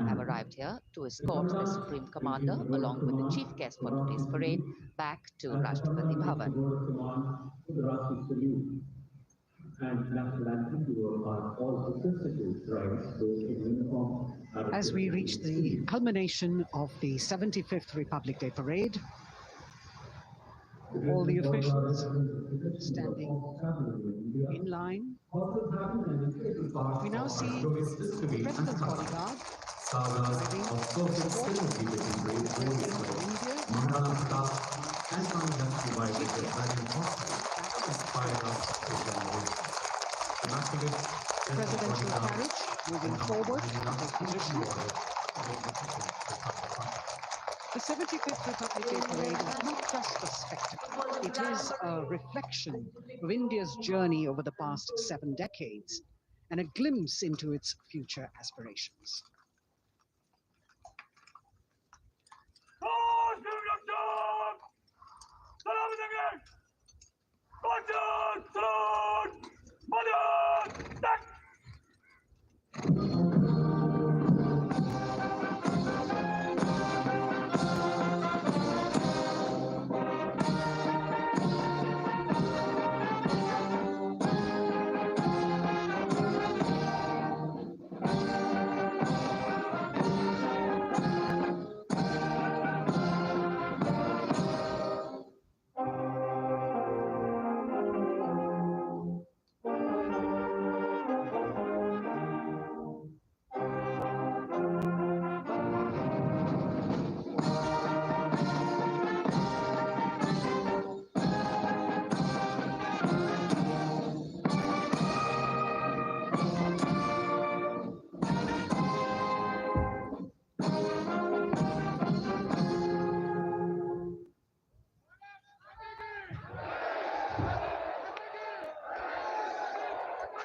have arrived here to escort the Supreme Commander along with the chief guest for today's parade back to Rashtrapati Bhavan. As we reach the culmination of the 75th Republic Day Parade, all the officials standing in line. We now see the President's bodyguard arriving to support the President of India. Presidential carriage moving forward to his position. The 75th Republic Day Parade is not just a spectacle. It is a reflection of India's journey over the past 7 decades and a glimpse into its future aspirations.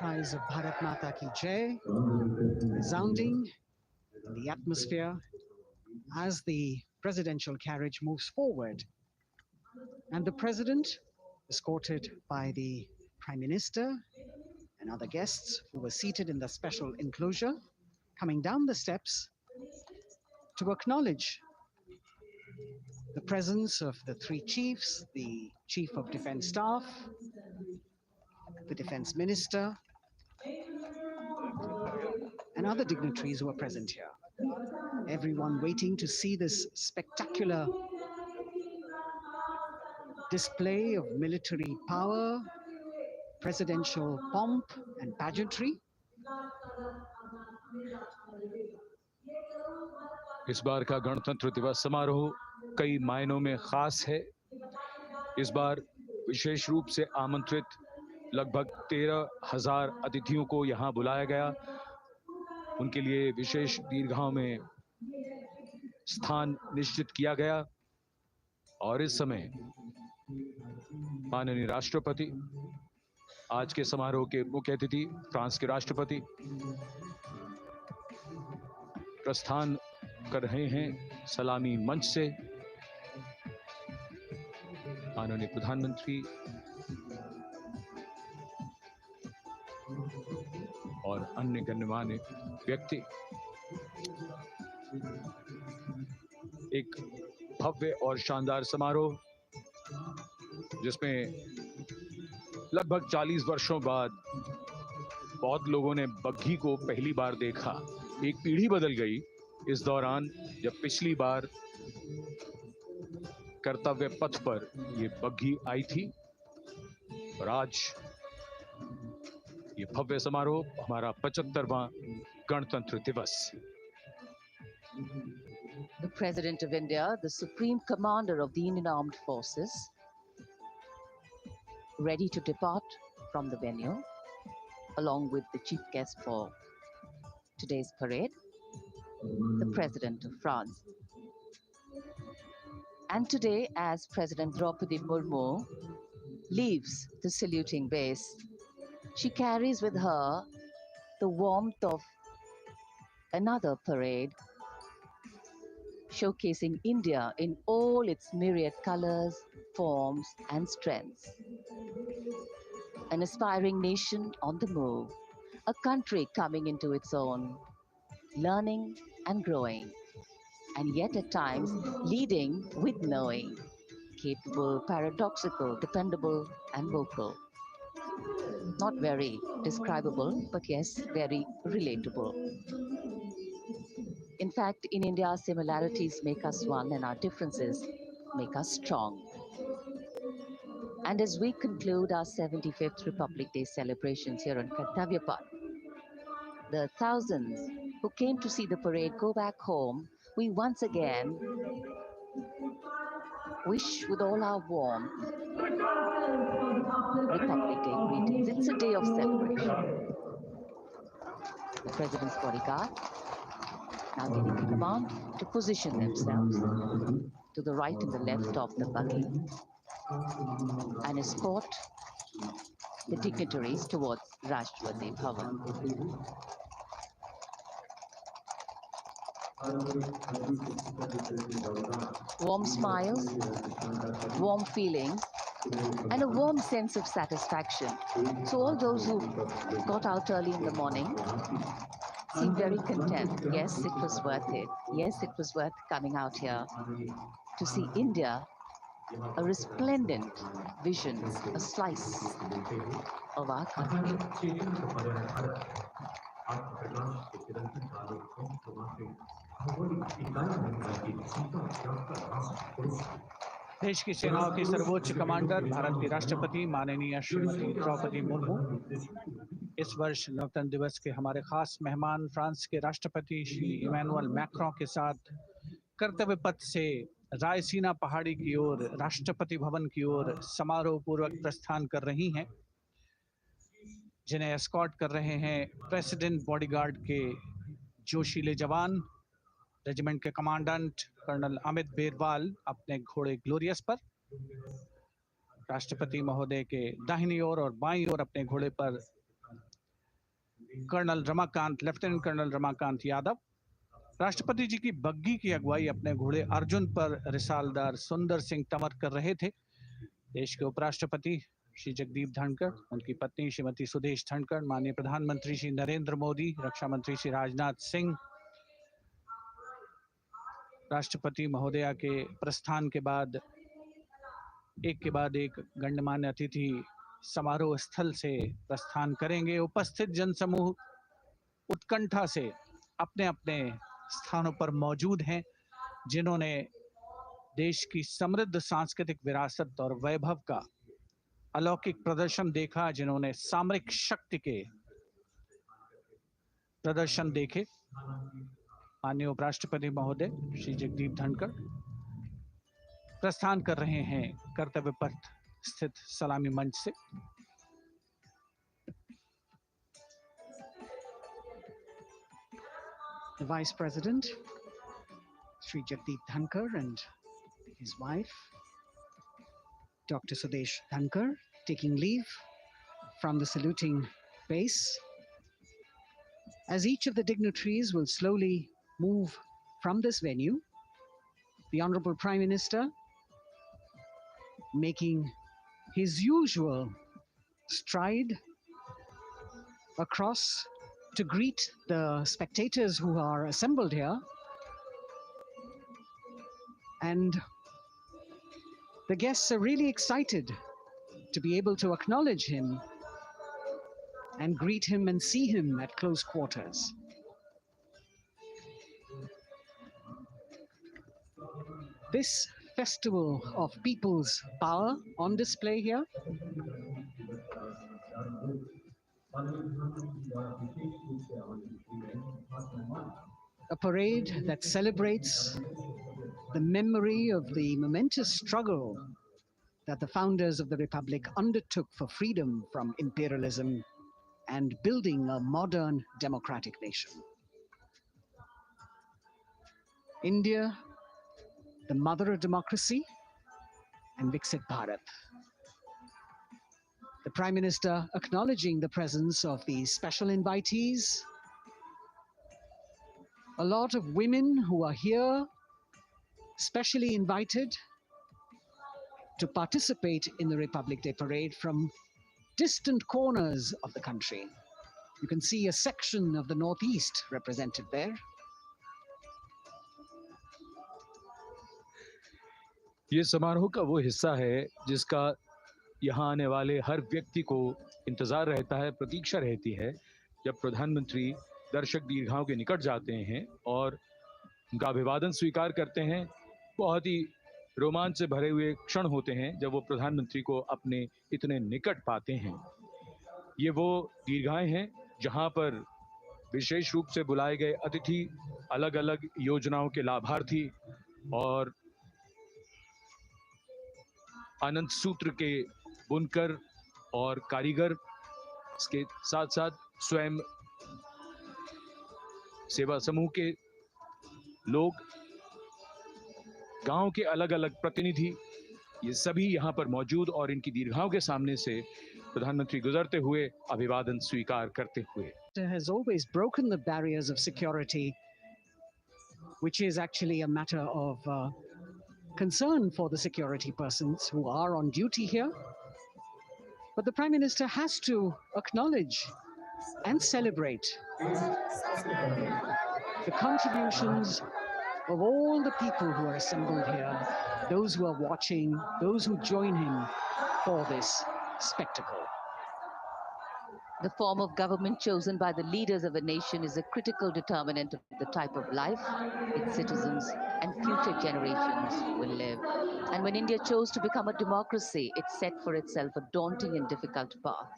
cries of Bharat Mata Ki Jai resounding in the atmosphere as the presidential carriage moves forward. And the president, escorted by the Prime Minister and other guests who were seated in the special enclosure, coming down the steps to acknowledge the presence of the three chiefs, the Chief of Defense Staff, the Defense Minister, and other dignitaries who are present here. Everyone waiting to see this spectacular display of military power, presidential pomp and pageantry. इस बार का गणतंत्र दिवस समारोह कई मायनों में खास है। इस बार विशेष रूप से आमंत्रित लगभग 13,000 अतिथियों को यहां बुलाया गया। उनके लिए विशेष दीर्घाओं में स्थान निश्चित किया गया और इस समय माननीय राष्ट्रपति, आज के समारोह के मुख्य अतिथि फ्रांस के राष्ट्रपति प्रस्थान कर रहे हैं सलामी मंच से। माननीय प्रधानमंत्री और अन्य गण्यमान्य व्यक्ति एक भव्य और शानदार समारोह जिसमें लगभग 40 वर्षों बाद बहुत लोगों ने बग्घी को पहली बार देखा। एक पीढ़ी बदल गई इस दौरान जब पिछली बार कर्तव्य पथ पर ये बग्घी आई थी और आज ये भव्य समारोह हमारा 75वां गणतंत्र दिवस। The President of India, the Supreme Commander of the Indian Armed Forces, ready to depart from the venue, along with the chief guest for today's parade, the President of France. And today, as President Draupadi Murmu leaves the saluting base, she carries with her the warmth of another parade, showcasing India in all its myriad colors, forms, and strengths. An aspiring nation on the move, a country coming into its own, learning and growing, and yet at times leading with knowing, capable, paradoxical, dependable, and vocal. Not very describable, but yes, very relatable. In fact, in India, similarities make us one and our differences make us strong. And as we conclude our 75th Republic Day celebrations here on Kartavya Path, the thousands who came to see the parade go back home, we once again wish with all our warmth Republic Day greetings. It's a day of celebration. The President's bodyguard now getting the command to position themselves to the right and the left of the buggy and escort the dignitaries towards Rashtrapati Bhavan. Warm smiles, warm feelings, and a warm sense of satisfaction. So all those who got out early in the morning seem very content. Yes, it was worth it. Yes, it was worth coming out here to see India, a resplendent vision, a slice of our country. देश की सेनाओं के सर्वोच्च commander Bharat के राष्ट्रपति माननीय श्रीमती द्रौपदी मुर्मू इस वर्ष गणतंत्र दिवस के हमारे खास मेहमान फ्रांस के राष्ट्रपति श्री इमैनुअल मैक्रों के साथ कर्तव्य पथ से रायसीना पहाड़ी की ओर राष्ट्रपति भवन की ओर समारोह पूर्वक प्रस्थान कर रही हैं, जिन्हें एस्कॉर्ट कर रहे हैं प्रेसिडेंट बॉडीगार्ड के जोशीले जवान, रेजिमेंट के कमांडेंट कर्नल अमित बेरवाल अपने घोड़े ग्लोरियस पर, राष्ट्रपति महोदय के दाहिनी ओर और बाईं ओर अपने घोड़े पर colonel Ramakant, lieutenant colonel Ramakant Yadav. राष्ट्रपति जी की बग्गी की अगुवाई अपने घोड़े अर्जुन पर रिसालदार सुंदर सिंह तंवर कर रहे थे। देश के उपराष्ट्रपति श्री जगदीप धनखड़, उनकी पत्नी श्रीमती सुदेश धनखड़, माननीय प्रधानमंत्री श्री नरेंद्र मोदी, रक्षा मंत्री श्री राजनाथ सिंह, राष्ट्रपति महोदया के प्रस्थान के बाद एक के बाद एक गण्यमान्य अतिथि समारोह स्थल से प्रस्थान करेंगे। उपस्थित जनसमूह उत्कंठा से अपने अपने स्थानों पर मौजूद हैं, जिन्होंने देश की समृद्ध सांस्कृतिक विरासत और वैभव का अलौकिक प्रदर्शन देखा, जिन्होंने सामरिक शक्ति के प्रदर्शन देखे। माननीय उपराष्ट्रपति महोदय श्री जगदीप धनखड़ प्रस्थान कर रहे हैं कर्तव्य पथ स्थित सलामी मंच से। The Vice President, Sri Jagdeep Dhankar, and his wife, Dr. Sudesh Dhankar, taking leave from the saluting base. As each of the dignitaries will slowly move from this venue, the Honorable Prime Minister making his usual stride across to greet the spectators who are assembled here. And the guests are really excited to be able to acknowledge him and greet him and see him at close quarters. This festival of people's power on display here a parade that celebrates the memory of the momentous struggle that the founders of the Republic undertook for freedom from imperialism and building a modern democratic nation. India, the mother of democracy, and Viksit Bharat. The Prime Minister acknowledging the presence of these special invitees. A lot of women who are here, specially invited to participate in the Republic Day Parade from distant corners of the country. You can see a section of the Northeast represented there. ये समारोह का वो हिस्सा है जिसका यहाँ आने वाले हर व्यक्ति को इंतजार रहता है, प्रतीक्षा रहती है, जब प्रधानमंत्री दर्शक दीर्घाओं के निकट जाते हैं और उनका अभिवादन स्वीकार करते हैं। बहुत ही रोमांच से भरे हुए क्षण होते हैं जब वो प्रधानमंत्री को अपने इतने निकट पाते हैं। ये वो दीर्घाएं हैं जहां पर विशेष रूप से बुलाए गए अतिथि, अलग-अलग योजनाओं के लाभार्थी और आनंद सूत्र के बुनकर और कारीगर, इसके साथ साथ स्वयं सेवा समूह के लोग, गांव के अलग-अलग प्रतिनिधि, ये सभी यहाँ पर मौजूद और इनकी दीर्घाओं के सामने से प्रधानमंत्री गुजरते हुए अभिवादन स्वीकार करते हुए। Has always broken the barriers of security, which is actually a matter of concern for the security persons who are on duty here. But the Prime Minister has to acknowledge and celebrate the contributions of all the people who are assembled here, those who are watching, those who join him for this spectacle. The form of government chosen by the leaders of a nation is a critical determinant of the type of life its citizens and future generations will live. And when India chose to become a democracy, it set for itself a daunting and difficult path.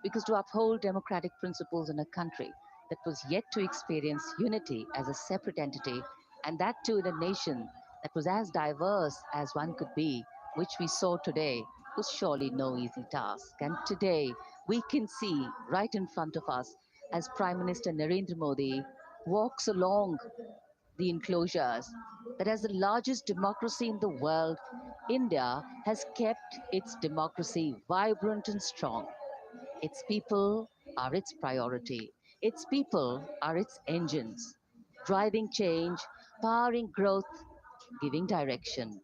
Because to uphold democratic principles in a country that was yet to experience unity as a separate entity, and that too in a nation that was as diverse as one could be, which we saw today, was surely no easy task. And today, we can see right in front of us as Prime Minister Narendra Modi walks along the enclosures that as the largest democracy in the world, India has kept its democracy vibrant and strong. Its people are its priority. Its people are its engines, driving change, powering growth, giving direction.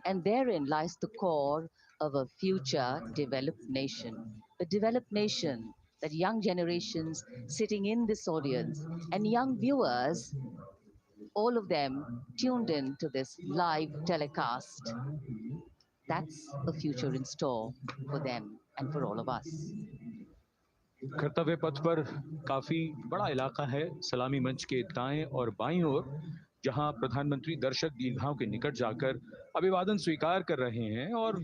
And therein lies the core of a future developed nation. A developed nation that young generations sitting in this audience and young viewers, all of them tuned in to this live telecast. That's a future in store for them and for all of us. कर्तव्य पथ पर काफी बड़ा इलाका है सलामी मंच के दाएं और बाईं ओर, जहां प्रधानमंत्री दर्शक दीर्घाओं के निकट जाकर अभिवादन स्वीकार कर रहे हैं और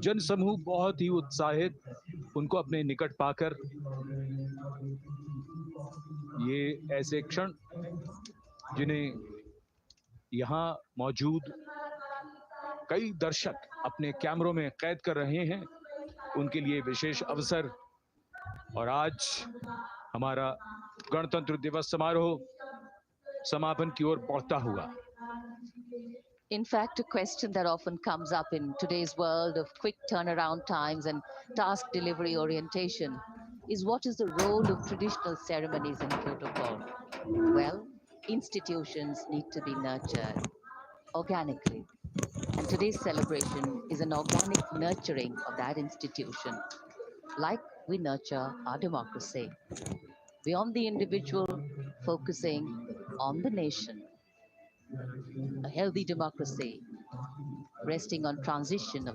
जनसमूह बहुत ही उत्साहित उनको अपने निकट पाकर ये ऐसे क्षण जिन्हें यहाँ मौजूद कई दर्शक अपने कैमरों में कैद कर रहे हैं, उनके लिए विशेष अवसर। और आज हमारा गणतंत्र दिवस समारोह समापन की ओर बढ़ता हुआ। In fact, a question that often comes up in today's world of quick turnaround times and task delivery orientation is what is the role of traditional ceremonies and protocol? Well, institutions need to be nurtured organically. And today's celebration is an organic nurturing of that institution, like we nurture our democracy. Beyond the individual, focusing on the nation. A healthy democracy resting on transition of